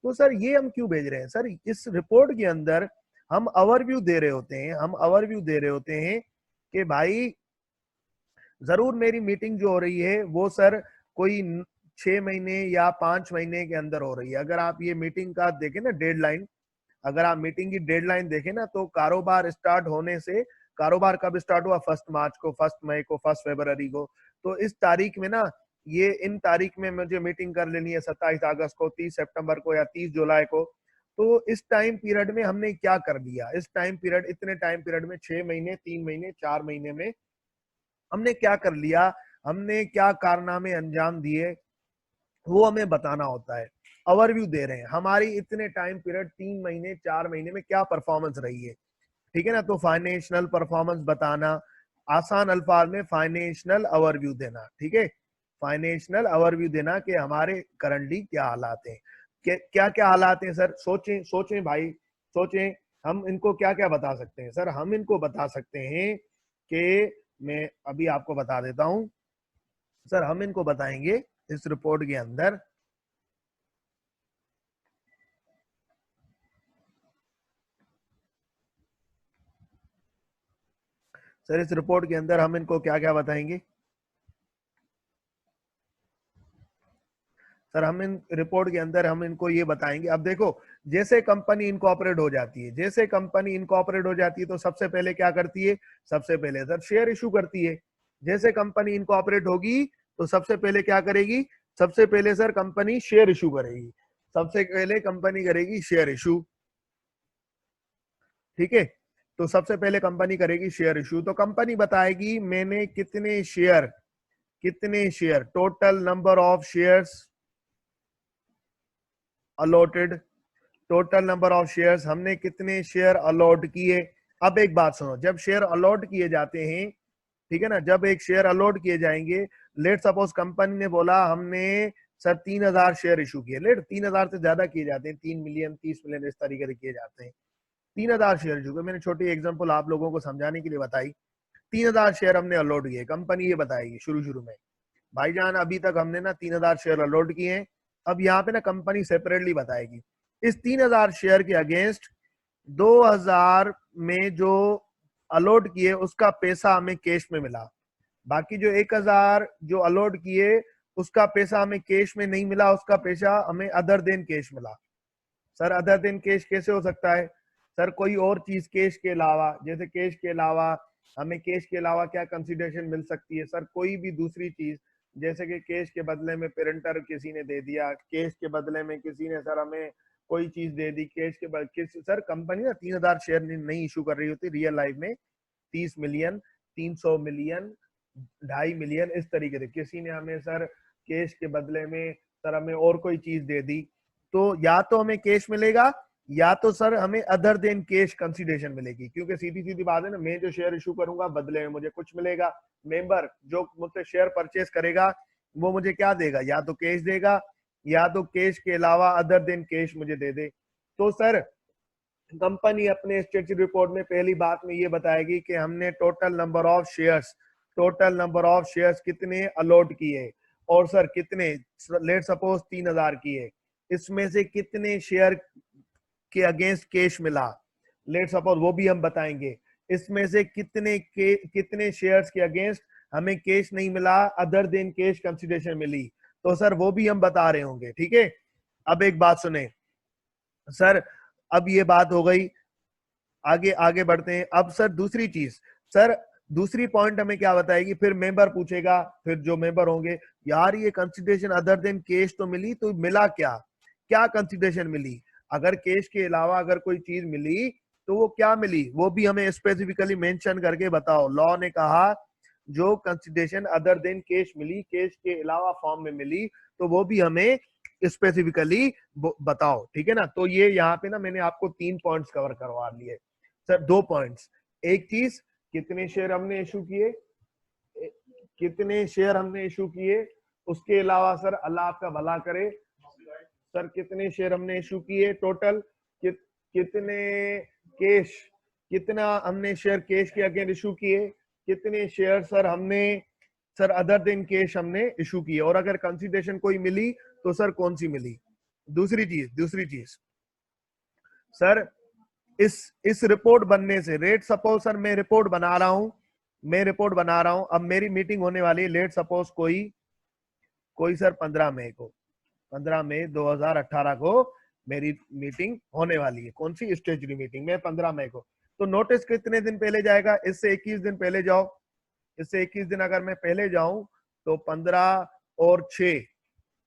S1: तो सर ये हम क्यों भेज रहे हैं? सर इस रिपोर्ट के अंदर हम ओवरव्यू दे रहे होते हैं, हम ओवरव्यू दे रहे होते हैं कि भाई जरूर मेरी मीटिंग जो हो रही है वो सर कोई 6 महीने या 5 महीने के अंदर हो रही है। अगर आप ये मीटिंग का देखें ना डेडलाइन, अगर आप मीटिंग की डेडलाइन देखें ना, तो कारोबार स्टार्ट होने से, कारोबार कब स्टार्ट हुआ? 1 मार्च को, 1 मई को, 1 फरवरी को। तो इस तारीख में ना, ये इन तारीख में मुझे मीटिंग कर लेनी है, 27 अगस्त को, 30 सितंबर को, या 30 जुलाई को। तो इस टाइम पीरियड में हमने क्या कर लिया? इस टाइम पीरियड, इतने टाइम पीरियड में 6 महीने, 3 महीने, 4 महीने में हमने क्या कर लिया, हमने क्या कारनामे अंजाम दिए, वो हमें बताना होता है। ओवरव्यू दे रहे हैं हमारी इतने टाइम पीरियड, 3 महीने, 4 महीने में क्या परफॉर्मेंस रही है, ठीक है ना। तो फाइनेंशियल परफॉर्मेंस बताना, आसान अल्फाज में फाइनेंशियल ओवरव्यू देना, ठीक है। फाइनेंशियल ओवरव्यू देना कि हमारे करंटली क्या हालात हैं, क्या क्या हालात हैं सर। सोचें सोचें भाई, सोचें, हम इनको क्या क्या बता सकते हैं सर? हम इनको बता सकते हैं कि, मैं अभी आपको बता देता हूं सर, हम इनको बताएंगे इस रिपोर्ट के अंदर। सर इस रिपोर्ट के अंदर हम इनको क्या क्या बताएंगे सर? हम इन रिपोर्ट के अंदर हम इनको ये बताएंगे, अब देखो, जैसे कंपनी इनकॉर्पोरेट हो जाती है, जैसे कंपनी इनकॉर्पोरेट हो जाती है तो सबसे पहले क्या करती है? सबसे पहले सर शेयर इशू करती है। जैसे कंपनी इनकॉर्पोरेट होगी तो सबसे पहले क्या करेगी? सबसे पहले सर कंपनी शेयर इशू करेगी, सबसे पहले कंपनी करेगी शेयर इशू, ठीक है। तो सबसे पहले कंपनी करेगी शेयर इशू, तो कंपनी बताएगी मैंने कितने शेयर, कितने share, total number of shares allotted, total number of shares, हमने कितने शेयर अलॉट किए। अब एक बात सुनो, जब शेयर अलॉट किए जाते हैं, ठीक है ना, जब एक शेयर अलॉट किए जाएंगे, लेट सपोज कंपनी ने बोला हमने सर 3,000 शेयर इशू किए, लेट 3,000 से ज्यादा किए जाते हैं, 3 मिलियन, 30 मिलियन, इस तरीके से किए जाते हैं। 3,000 शेयर इशू किए, मैंने छोटी एग्जाम्पल आप लोगों को समझाने के लिए बताई। 3,000 शेयर हमने अलॉट किए, कंपनी ये बताएगी शुरू शुरू में, भाईजान अभी तक हमने ना 3,000 शेयर अलॉट किए हैं। अब यहाँ पे ना कंपनी सेपरेटली बताएगी, इस 3,000 शेयर के अगेंस्ट 2,000 में जो अलॉट किए उसका पैसा हमें कैश में मिला, बाकी जो 1,000 जो अलॉट किए उसका पैसा हमें कैश में नहीं मिला, उसका पैसा हमें अदर देन कैश मिला। सर अदर देन कैश कैसे हो सकता है? सर कोई और चीज कैश के अलावा, जैसे कैश के अलावा हमें, कैश के अलावा क्या कंसिडरेशन मिल सकती है सर? कोई भी दूसरी चीज, जैसे कि कैश के बदले में प्रिंटर किसी ने दे दिया, कैश के बदले में किसी ने सर हमें कोई चीज दे दी, कैश के बदले सर कंपनी ना 3,000 शेयर नहीं इशू कर रही होती रियल लाइफ में, 30 मिलियन, 300 मिलियन, 2.5 मिलियन, इस तरीके से किसी ने हमें सर कैश के बदले में सर हमें और कोई चीज दे दी, तो या तो हमें कैश मिलेगा, या तो सर हमें अदर देन कैश कंसिडरेशन मिलेगी। क्योंकि सीधी सीधी बात है ना, मैं जो शेयर इशू करूंगा बदले में मुझे कुछ मिलेगा, मेंबर जो मुझसे शेयर परचेस करेगा वो मुझे क्या देगा? या तो कैश देगा, या तो कैश के अलावा अदर देन कैश मुझे दे दे। तो सर कंपनी अपने स्टेटस रिपोर्ट में पहली बात में ये बताएगी कि हमने total number of shares, total number of shares कितने अलॉट किए, और सर कितने, लेट सपोज 3000 की है, इसमें से कितने शेयर के अगेंस्ट कैश मिला, लेट सपोज वो भी हम बताएंगे। इसमें से कितने शेयर्स के अगेंस्ट हमें कैश नहीं मिला, अदर देन कैश कंसिडरेशन मिली, तो सर वो भी हम बता रहे होंगे। ठीक है, अब एक बात सुने सर, अब ये बात हो गई, आगे आगे बढ़ते हैं। अब सर दूसरी चीज, सर दूसरी पॉइंट हमें क्या बताएगी, फिर मेंबर पूछेगा, फिर जो मेंबर होंगे, यार ये कंसिडरेशन अदर देन कैश तो मिली, तो मिला क्या, क्या कंसिडरेशन मिली, अगर कैश के अलावा अगर कोई चीज मिली तो वो क्या मिली, वो भी हमें स्पेसिफिकली मेंशन करके बताओ। लॉ ने कहा जो कंसिडरेशन अदर देन कैश मिली, कैश के अलावा फॉर्म में मिली, तो वो भी हमें स्पेसिफिकली बताओ। ठीक है ना, तो ये यहाँ पे ना मैंने आपको 3 पॉइंट्स कवर करवा लिए सर। 2 पॉइंट्स, एक चीज कितने शेयर हमने इशू किए, कितने शेयर हमने इशू किए, उसके अलावा सर अल्लाह आपका भला करे सर कितने शेयर हमने इशू किए टोटल, कितने कैश, कितना हमने शेयर कैश के अगेंस्ट इशू किए, कितने शेयर सर हमने सर अदर देन कैश हमने इशू किए, और अगर कंसिडरेशन कोई मिली तो सर कौन सी मिली। दूसरी चीज सर, इस रिपोर्ट बनने से, लेट सपोज सर मैं रिपोर्ट बना रहा हूं, अब मेरी मीटिंग होने वाली है, लेट सपोज कोई सर 15 मई को, 15 मई 2018 को मेरी मीटिंग होने वाली है, कौन सी, स्टेचुरी मीटिंग में 15 मई को, तो नोटिस कितने दिन पहले जाएगा, इससे 21 दिन पहले जाओ, इससे 21 दिन अगर मैं पहले जाऊं तो 15 और 6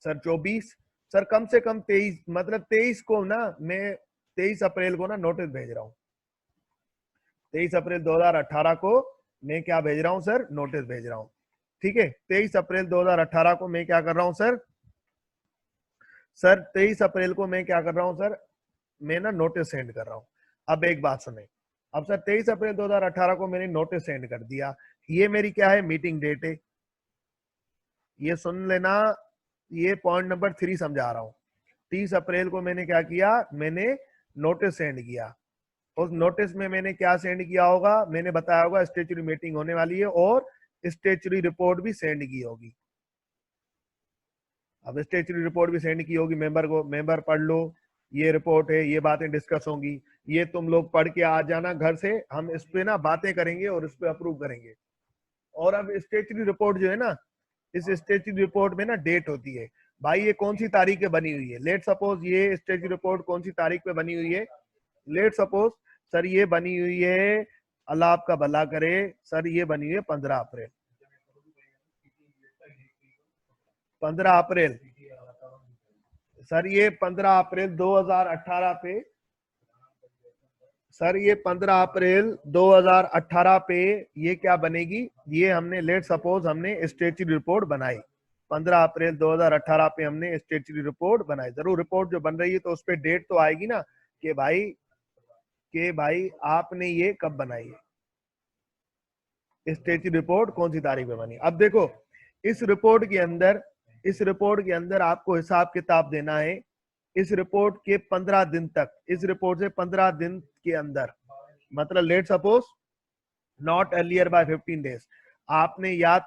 S1: सर 24, सर कम से कम 23, मतलब 23 को ना मैं 23 अप्रैल को ना नोटिस भेज रहा हूं, 23 अप्रैल 2018 को मैं क्या भेज रहा हूं सर, नोटिस भेज रहा हूं। ठीक है, 23 अप्रैल 2018 को मैं क्या कर रहा हूं सर 23 अप्रैल को मैं क्या कर रहा हूं सर, मैं ना नोटिस सेंड कर रहा हूं। अब एक बात सुने, अब सर 23 अप्रैल 2018 को मैंने नोटिस सेंड कर दिया, ये मेरी क्या है, मीटिंग डेट है, ये सुन लेना, ये पॉइंट नंबर 3 समझा रहा हूं। 30 अप्रैल को मैंने क्या किया, मैंने नोटिस सेंड किया, उस नोटिस में मैंने क्या सेंड किया होगा, मैंने बताया होगा स्टेचुरी मीटिंग होने वाली है और स्टेचुरी रिपोर्ट भी सेंड की होगी। अब स्टेचुरी रिपोर्ट भी सेंड की होगी मेंबर को, मेंबर पढ़ लो, ये रिपोर्ट है, ये बातें डिस्कस होंगी, ये तुम लोग पढ़ के आ जाना घर से, हम इस पे ना बातें करेंगे और इस पे अप्रूव करेंगे। और अब स्टेचुरी रिपोर्ट जो है ना, इस स्टेचुरी रिपोर्ट में ना डेट होती है, भाई ये कौन सी तारीख पे बनी हुई है, लेट सपोज ये स्टेचुरी रिपोर्ट कौन सी तारीख पे बनी हुई है, लेट सपोज सर ये बनी हुई है, अल्लाह आपका भला करे सर, ये बनी हुई है 15 अप्रैल, 15 अप्रैल सर, ये 15 अप्रैल 2018 पे सर, ये 15 अप्रैल 2018 पे ये क्या बनेगी, ये हमने लेट सपोज हमने स्टेचुरी रिपोर्ट बनाई, 15 अप्रैल 2018 पे हमने स्टेचुरी रिपोर्ट बनाई, जरूर रिपोर्ट जो बन रही है तो उस पर डेट तो आएगी ना कि भाई आपने ये कब बनाई है, स्टेचुरी रिपोर्ट कौन सी तारीख में बनी। अब देखो इस रिपोर्ट के अंदर आपको हिसाब किताब देना है, इस रिपोर्ट के 15 दिन तक, इस रिपोर्ट से 15 दिन के अंदर, मतलब let suppose not earlier bye 15 days, आपने या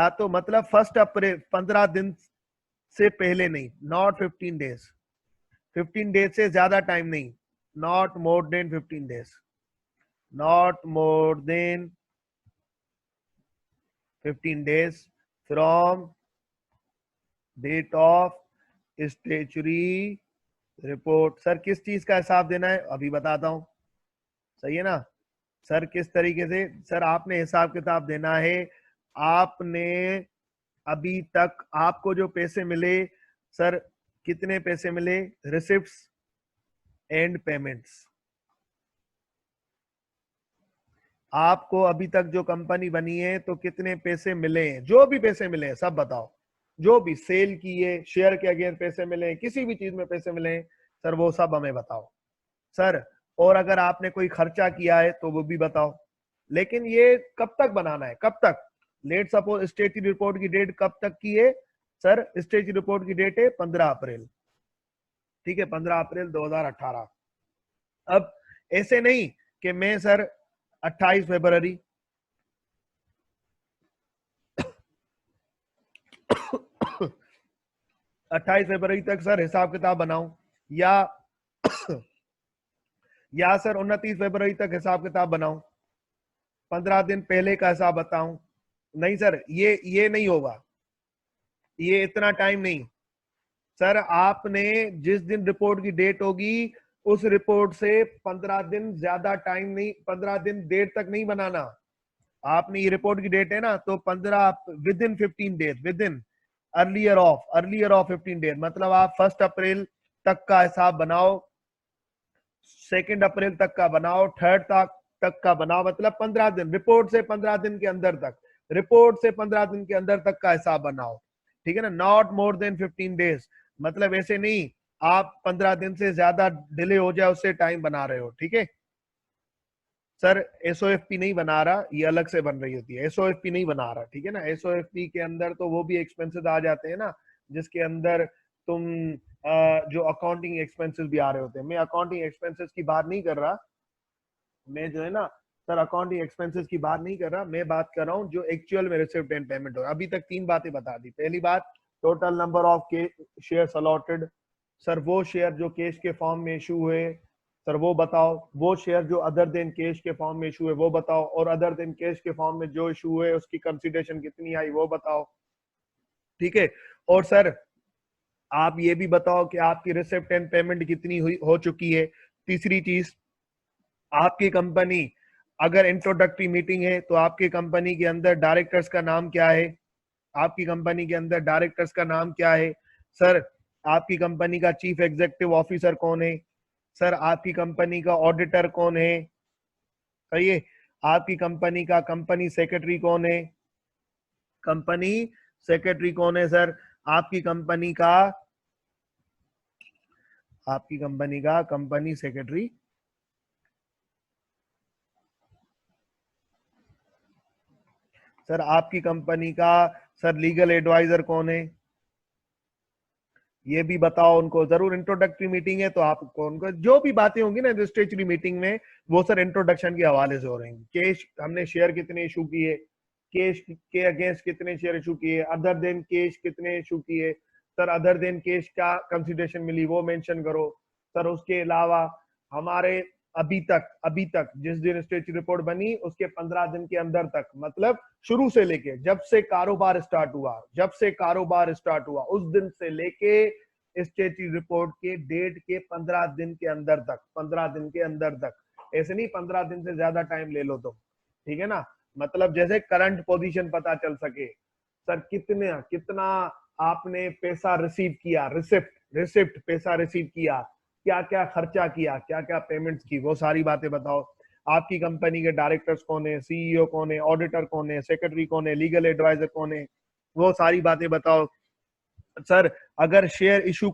S1: तो मतलब 1 अप्रैल 15 दिन से पहले नहीं, नॉट 15 डेज, 15 डेज से ज्यादा टाइम नहीं, not more than 15 days, not more than 15 days from date of statutory report. Sir किस चीज का हिसाब देना है अभी बताता हूं, सही है ना सर, किस तरीके से सर आपने हिसाब किताब देना है, आपने अभी तक आपको जो पैसे मिले सर, कितने पैसे मिले, रिसिप्ट्स एंड पेमेंट्स, आपको अभी तक जो कंपनी बनी है तो कितने पैसे मिले हैं, जो भी पैसे मिले हैं सब बताओ, जो भी सेल किए, शेयर के अगेंस्ट पैसे मिले हैं, किसी भी चीज में पैसे मिले हैं सर वो सब हमें बताओ सर, और अगर आपने कोई खर्चा किया है तो वो भी बताओ। लेकिन ये कब तक बनाना है, कब तक, लेट सपोज स्टेचुरी रिपोर्ट की डेट कब तक की है सर, स्टेचुरी रिपोर्ट की डेट है 15 अप्रैल, ठीक है 15 अप्रैल 2018। अब ऐसे नहीं कि मैं सर 28 फरवरी 28 फरवरी तक सर हिसाब किताब बनाऊं, या या सर 29 फरवरी तक हिसाब किताब बनाऊं, 15 दिन पहले का हिसाब बताऊं? नहीं सर, ये नहीं होगा, ये इतना टाइम नहीं सर। आपने जिस दिन रिपोर्ट की डेट होगी उस रिपोर्ट से 15 दिन ज्यादा टाइम नहीं, 15 दिन देर तक नहीं बनाना। आपने ये रिपोर्ट की डेट है ना, तो 15 with in 15 days, with in earlier of 15 days, मतलब आप 1 अप्रैल तक का हिसाब बनाओ, 2 अप्रैल तक का बनाओ, 3 तक का बनाओ, मतलब 15 दिन, रिपोर्ट से 15 दिन के अंदर तक, रिपोर्ट से 15 दिन के अंदर तक का हिसाब बनाओ, ठीक है ना, नॉट मोर देन 15 डेज। मतलब ऐसे नहीं आप 15 दिन से ज्यादा डिले हो जाए उससे टाइम बना रहे हो, ठीक है सर। एसओएफपी नहीं बना रहा, ये अलग से बन रही होती है, एसओएफपी नहीं बना रहा, ठीक है ना। एसओएफपी के अंदर तो वो भी एक्सपेंसेस आ जाते हैं ना, जिसके अंदर तुम जो अकाउंटिंग एक्सपेंसेस भी आ रहे होते हैं। मैं अकाउंटिंग एक्सपेंसेस की बात नहीं कर रहा, मैं जो है ना सर अकाउंटिंग एक्सपेंसेस की बात नहीं कर रहा, मैं बात कर रहा हूँ जो एक्चुअल में रिसिप्ट एंड पेमेंट हो। अभी तक 3 बातें बता दी। पहली बात, total number of shares allotted, sir वो शेयर जो कैश के फॉर्म में इशू हुए सर वो बताओ, वो शेयर जो अदर देन कैश के फॉर्म में इशू है वो बताओ, और अदर देन कैश के फॉर्म में जो इशू हुए उसकी कंसिडरेशन कितनी आई वो बताओ, ठीक है। और सर आप ये भी बताओ कि आपकी रिसिप्ट एंड पेमेंट कितनी हुई हो चुकी है। तीसरी चीज, आपकी कंपनी अगर इंट्रोडक्टरी मीटिंग है तो आपकी कंपनी के अंदर डायरेक्टर्स का नाम क्या है, आपकी कंपनी के अंदर डायरेक्टर्स का नाम क्या है। सर आपकी कंपनी का चीफ एग्जीक्यूटिव ऑफिसर कौन है, सर आपकी कंपनी का ऑडिटर कौन है, सही है, आपकी कंपनी का कंपनी सेक्रेटरी कौन है, कंपनी सेक्रेटरी कौन है सर, आपकी कंपनी का कंपनी सेक्रेटरी, सर आपकी कंपनी का सर लीगल एडवाइजर कौन है, ये भी बताओ उनको। जरूर इंट्रोडक्टरी मीटिंग है तो आपको उनको जो भी बातें होंगी ना रजिस्ट्रेटरी मीटिंग में, वो सर इंट्रोडक्शन के हवाले से हो रही है। केस हमने शेयर कितने इशू किए, केस के अगेंस्ट कितने शेयर इशू किए, अदर देन केस कितने इशू किए, सर अदर देन केस क्या कंसिडरेशन मिली वो मेंशन करो। सर उसके अलावा हमारे अभी तक जिस दिन स्टेटस रिपोर्ट बनी उसके 15 दिन के अंदर तक, मतलब शुरू से लेके जब से कारोबार स्टार्ट हुआ उस दिन से लेके स्टेटस रिपोर्ट के डेट के 15 दिन के अंदर तक, 15 दिन के अंदर तक, ऐसे नहीं 15 दिन से ज्यादा टाइम ले लो तुम, ठीक है ना। मतलब जैसे करंट पोजीशन पता चल सके, सर कितना आपने पैसा रिसीव किया, रिसिप्ट पैसा रिसीव किया, क्या क्या खर्चा किया, क्या क्या पेमेंट्स की, वो सारी बातें बताओ। आपकी कंपनी के डायरेक्टर्स कौन है, सीईओ कौन है, ऑडिटर कौन है, सेक्रेटरी कौन है, लीगल एडवाइजर कौन है, वो सारी बातें बताओ। सर अगर शेयर इशू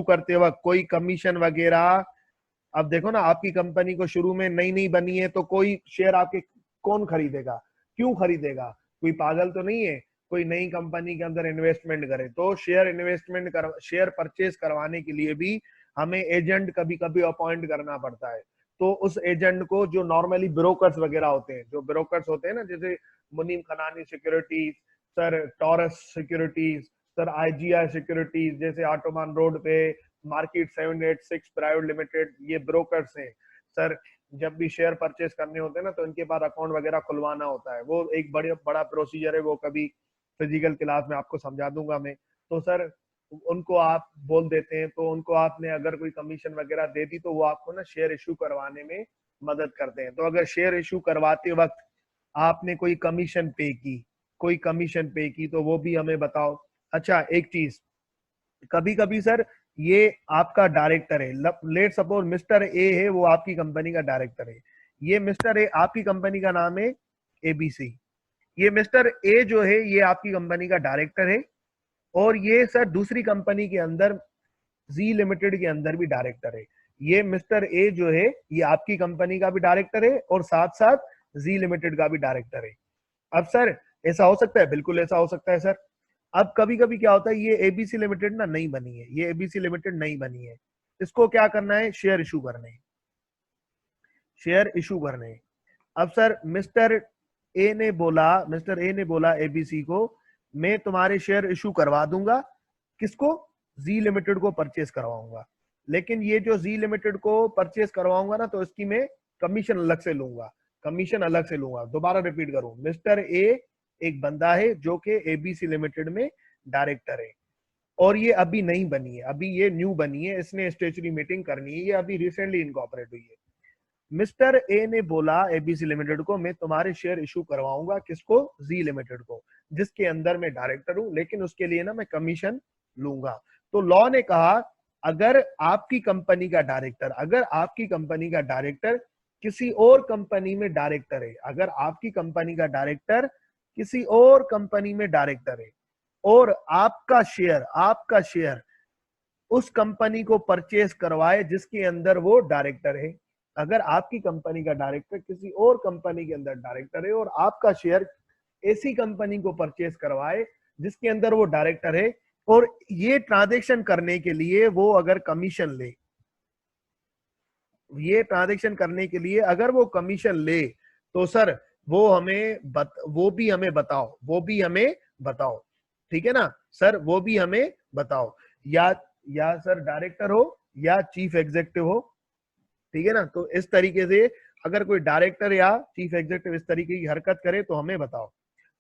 S1: करते वक्त कोई कमीशन वगैरह, अब देखो ना आपकी कंपनी को शुरू में नई नई बनी है तो कोई शेयर आपके कौन खरीदेगा, क्यों खरीदेगा, कोई पागल तो नहीं है कोई नई कंपनी के अंदर इन्वेस्टमेंट करे। तो शेयर परचेज करवाने के लिए भी हमें एजेंट कभी कभी अपॉइंट करना पड़ता है। तो उस एजेंट को जो नॉर्मली ब्रोकर्स वगैरह होते हैं, जो ब्रोकर्स होते हैं ना, जैसे Munim Khanani securities, sir Taurus securities, sir IGI securities, जैसे ऑटोमान रोड पे मार्केट 786 प्राइवेट लिमिटेड, ये ब्रोकर्स हैं सर। जब भी शेयर परचेस करने होते हैं ना तो इनके पास अकाउंट वगैरह खुलवाना होता है, वो एक बड़ा प्रोसीजर है, वो कभी फिजिकल क्लास में आपको समझा दूंगा मैं। तो सर उनको आप बोल देते हैं, तो उनको आपने अगर कोई कमीशन वगैरह दे दी तो वो आपको ना शेयर इशू करवाने में मदद करते हैं। तो अगर शेयर इशू करवाते वक्त आपने कोई कमीशन पे की तो वो भी हमें बताओ। अच्छा एक चीज, कभी कभी सर ये आपका डायरेक्टर है, लेट सपोज मिस्टर ए है, वो आपकी कंपनी का डायरेक्टर है, ये मिस्टर ए आपकी कंपनी का नाम है एबीसी, ये मिस्टर ए जो है ये आपकी कंपनी का डायरेक्टर है, और ये सर दूसरी कंपनी के अंदर जी लिमिटेड के अंदर भी डायरेक्टर है। ये मिस्टर ए जो है ये आपकी कंपनी का भी डायरेक्टर है और साथ साथ जी लिमिटेड का भी डायरेक्टर है। अब सर ऐसा हो सकता है, बिल्कुल ऐसा हो सकता है सर। अब कभी कभी क्या होता है, ये एबीसी लिमिटेड ना नहीं बनी है, ये एबीसी लिमिटेड नहीं बनी है, इसको क्या करना है, शेयर इशू करने हैं, शेयर इशू करने हैं। अब सर मिस्टर ए ने बोला एबीसी को मैं तुम्हारे शेयर इशू करवा दूंगा। किसको? जी लिमिटेड को परचेस करवाऊंगा। लेकिन ये जो जी लिमिटेड को परचेस करवाऊंगा ना, तो इसकी मैं कमीशन अलग से लूंगा, कमीशन अलग से लूंगा। दोबारा रिपीट करूं, मिस्टर ए एक बंदा है जो कि एबीसी लिमिटेड में डायरेक्टर है, और ये अभी नहीं बनी है, अभी ये न्यू बनी है, इसने स्टेचुरी मीटिंग करनी है, ये अभी रिसेंटली इनकॉर्पोरेट हुई है। मिस्टर ए ने बोला एबीसी लिमिटेड को, मैं तुम्हारे शेयर इशू करवाऊंगा। किसको? जी लिमिटेड को, जिसके अंदर मैं डायरेक्टर हूं, लेकिन उसके लिए ना मैं कमीशन लूंगा। तो लॉ ने कहा, अगर आपकी कंपनी का डायरेक्टर, अगर आपकी कंपनी का डायरेक्टर किसी और कंपनी में डायरेक्टर है, अगर आपकी कंपनी का डायरेक्टर किसी और कंपनी में डायरेक्टर है, और आपका शेयर उस कंपनी को परचेस करवाए जिसके अंदर वो डायरेक्टर है, अगर आपकी कंपनी का डायरेक्टर किसी और कंपनी के अंदर डायरेक्टर है और आपका शेयर ऐसी कंपनी को परचेस करवाए जिसके अंदर वो डायरेक्टर है, और ये ट्रांजैक्शन करने के लिए वो अगर कमीशन ले, ये ट्रांजैक्शन करने के लिए अगर वो कमीशन ले, तो सर वो भी हमें बताओ, वो भी हमें बताओ। ठीक है ना सर, वो भी हमें बताओ। या सर डायरेक्टर हो या चीफ एग्जीक्यूटिव हो, ठीक है ना। तो इस तरीके से अगर कोई डायरेक्टर या चीफ एग्जीक्यूटिव इस तरीके की हरकत करे तो हमें बताओ।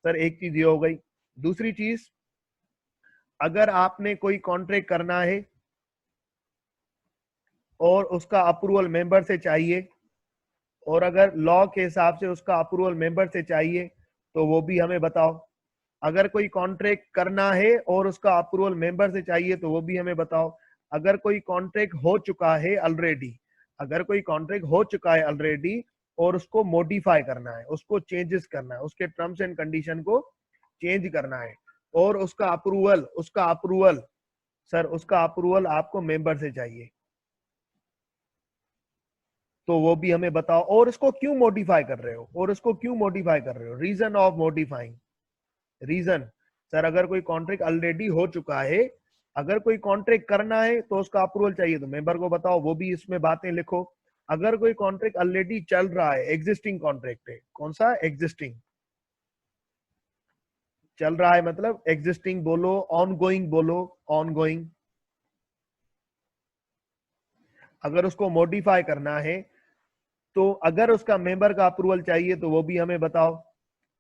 S1: सर एक चीज ये हो गई। दूसरी चीज, अगर आपने कोई कॉन्ट्रैक्ट करना है और उसका अप्रूवल मेंबर से चाहिए, और अगर लॉ के हिसाब से उसका अप्रूवल मेंबर से चाहिए, तो वो भी हमें बताओ। अगर कोई कॉन्ट्रैक्ट करना है और उसका अप्रूवल मेंबर से चाहिए, तो वो भी हमें बताओ। अगर कोई कॉन्ट्रैक्ट हो चुका है ऑलरेडी, अगर कोई कॉन्ट्रैक्ट हो चुका है ऑलरेडी और उसको मॉडिफाई करना है, उसको चेंजेस करना है, उसके टर्म्स एंड कंडीशन को चेंज करना है, और उसका अप्रूवल सर, उसका अप्रूवल आपको मेंबर से चाहिए, तो वो भी हमें बताओ। और इसको क्यों मॉडिफाई कर रहे हो, और इसको क्यों मॉडिफाई कर रहे हो, reason of modifying. Reason, sir अगर कोई कॉन्ट्रैक्ट ऑलरेडी हो चुका है, अगर कोई कॉन्ट्रैक्ट करना है तो उसका अप्रूवल चाहिए, तो मेंबर को बताओ, वो भी इसमें बातें लिखो। अगर कोई कॉन्ट्रैक्ट ऑलरेडी चल रहा है, एग्जिस्टिंग कॉन्ट्रैक्ट है, कौन सा? एग्जिस्टिंग चल रहा है, मतलब एग्जिस्टिंग बोलो, ऑनगोइंग बोलो, ऑनगोइंग। अगर उसको मॉडिफाई करना है, तो अगर उसका मेंबर का अप्रूवल चाहिए, तो वो भी हमें बताओ।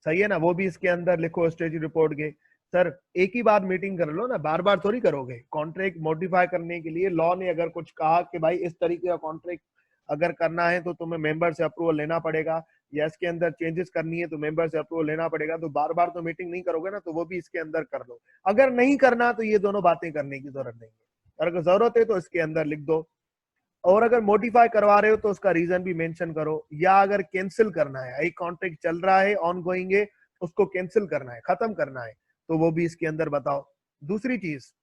S1: सही है ना, वो भी इसके अंदर लिखो स्टेचुटरी रिपोर्ट के। सर एक ही बार मीटिंग कर लो ना, बार बार थोड़ी करोगे। कॉन्ट्रैक्ट मॉडिफाई करने के लिए लॉ ने अगर कुछ कहा कि भाई इस तरीके का कॉन्ट्रैक्ट अगर करना है तो तुम्हें मेंबर से अप्रूवल लेना पड़ेगा, या इसके अंदर चेंजेस करनी है तो मेंबर से अप्रूवल लेना पड़ेगा, तो बार बार तो मीटिंग नहीं करोगे ना, तो वो भी इसके अंदर कर लो। अगर नहीं करना तो ये दोनों बातें करने की जरूरत नहीं है, अगर जरूरत है तो इसके अंदर लिख दो। और अगर मॉडिफाई करवा रहे हो तो उसका रीजन भी मेंशन करो। या अगर कैंसिल करना है, एक कॉन्ट्रैक्ट चल रहा है, ऑन गोइंग है, उसको कैंसिल करना है, खत्म करना है, तो वो भी इसके अंदर बताओ। दूसरी चीज,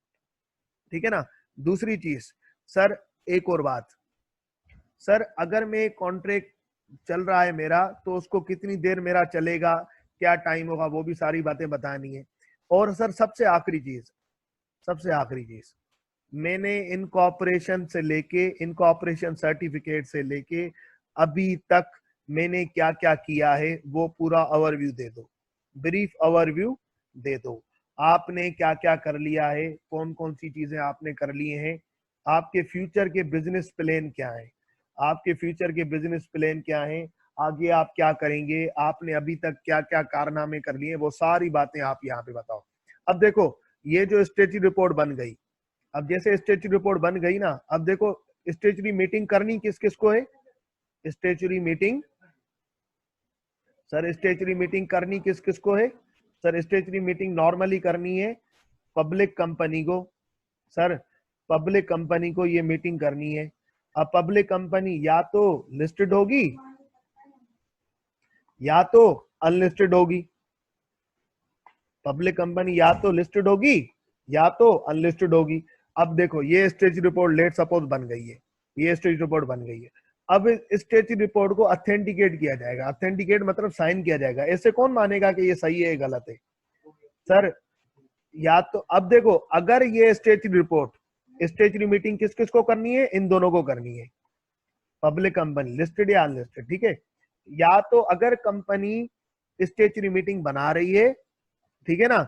S1: ठीक है ना, दूसरी चीज सर, एक और बात, सर अगर मैं कॉन्ट्रैक्ट चल रहा है मेरा, तो उसको कितनी देर मेरा चलेगा, क्या टाइम होगा, वो भी सारी बातें बतानी है। और सर सबसे आखिरी चीज, मैंने इनकॉर्पोरेशन से लेके, इनकॉर्पोरेशन सर्टिफिकेट से लेके अभी तक मैंने क्या क्या किया है, वो पूरा ओवरव्यू दे दो, ब्रीफ ओवरव्यू दे दो। आपने क्या क्या कर लिया है, कौन कौन सी चीजें आपने कर ली हैं, आपके फ्यूचर के बिजनेस प्लान क्या है, आपके फ्यूचर के बिजनेस प्लान क्या है, आगे आप क्या करेंगे, आपने अभी तक क्या क्या कारनामे कर लिए, वो सारी बातें आप यहाँ पे बताओ। अब देखो, ये जो स्टेटस रिपोर्ट बन गई, अब जैसे स्टेचुरी रिपोर्ट बन गई ना, अब देखो स्टेचुरी मीटिंग करनी किस किस को है, statutory meeting, sir statutory meeting करनी किस किस को है, सर स्टेचुरी मीटिंग नॉर्मली करनी है पब्लिक कंपनी को, सर पब्लिक कंपनी को ये मीटिंग करनी है। अब पब्लिक कंपनी या तो लिस्टेड होगी या तो अनलिस्टेड होगी, पब्लिक कंपनी या तो लिस्टेड होगी या तो अनलिस्टेड होगी। अब देखो ये स्टेज रिपोर्ट लेट सपोज बन गई है, ये स्टेज रिपोर्ट बन गई है। अब स्टेज रिपोर्ट को अथेंटिकेट किया जाएगा, अथेंटिकेट मतलब साइन किया जाएगा। ऐसे कौन मानेगा कि ये सही है गलत है सर? या तो अब देखो, अगर ये स्टेज रिपोर्ट, स्टेज मीटिंग किस किस को करनी है, इन दोनों को करनी है, पब्लिक कंपनी लिस्टेड या अनलिस्टेड, ठीक है। या तो अगर कंपनी स्टेचुरी मीटिंग बना रही है, ठीक है ना,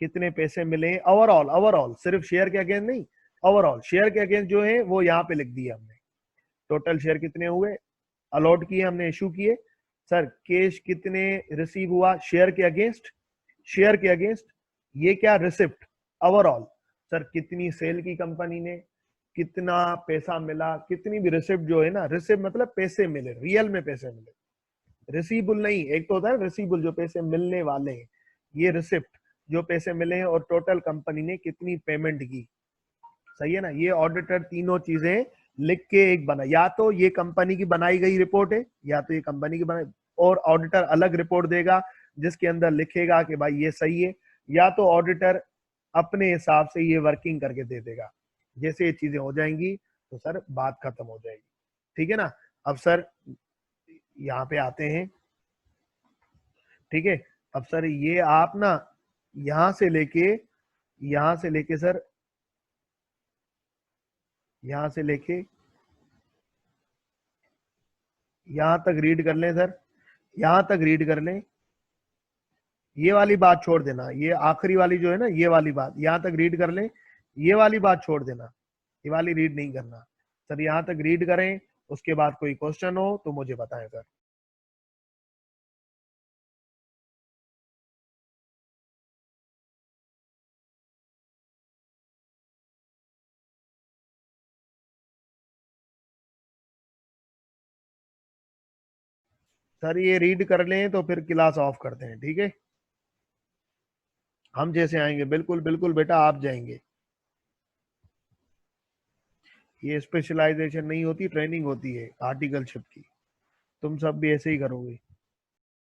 S1: कितने पैसे मिले ओवरऑल, ओवरऑल सिर्फ शेयर के अगेंस्ट नहीं, ओवरऑल शेयर के अगेंस्ट जो है वो यहाँ पे लिख दिए हमने। टोटल शेयर कितने हुए, अलॉट किए हमने, इशू किए। सर कैश कितने रिसीव हुआ शेयर के अगेंस्ट, शेयर के अगेंस्ट, ये क्या रिसिप्ट ओवरऑल। सर कितनी सेल की कंपनी ने, कितना पैसा मिला, कितनी भी रिसिप्ट जो है ना, रिसिप्ट मतलब पैसे मिले, रियल में पैसे मिले, रिसीबल नहीं, एक तो होता है रिसीबल जो पैसे मिलने वाले हैं, ये रिसिप्ट जो पैसे मिले हैं, और टोटल कंपनी ने कितनी पेमेंट की। सही है ना, ये ऑडिटर तीनों चीजें लिख के एक बना, या तो ये कंपनी की बनाई गई रिपोर्ट है, या तो ये कंपनी की बनाई, और ऑडिटर अलग रिपोर्ट देगा जिसके अंदर लिखेगा कि भाई ये सही है, या तो ऑडिटर अपने हिसाब से ये वर्किंग करके दे देगा। जैसे ये चीजें हो जाएंगी तो सर बात खत्म हो जाएगी। ठीक है ना। अब सर यहाँ पे आते हैं, ठीक है। अब सर ये आप ना यहां से लेके, यहां से लेके सर, यहां से लेके यहां तक रीड कर लें सर, यहां तक रीड कर लें। ये वाली बात छोड़ देना, ये आखिरी वाली जो है ना, ये वाली बात यहां तक रीड कर लें, ये वाली बात छोड़ देना, ये वाली रीड नहीं करना। सर यहां तक रीड करें, उसके बाद कोई क्वेश्चन हो तो मुझे बताएं सर। सर ये रीड कर लें तो फिर क्लास ऑफ करते हैं, ठीक है। हम जैसे आएंगे, बिल्कुल बिल्कुल बेटा आप जाएंगे। ये स्पेशलाइजेशन नहीं होती, ट्रेनिंग होती है आर्टिकलशिप की, तुम सब भी ऐसे ही करोगे।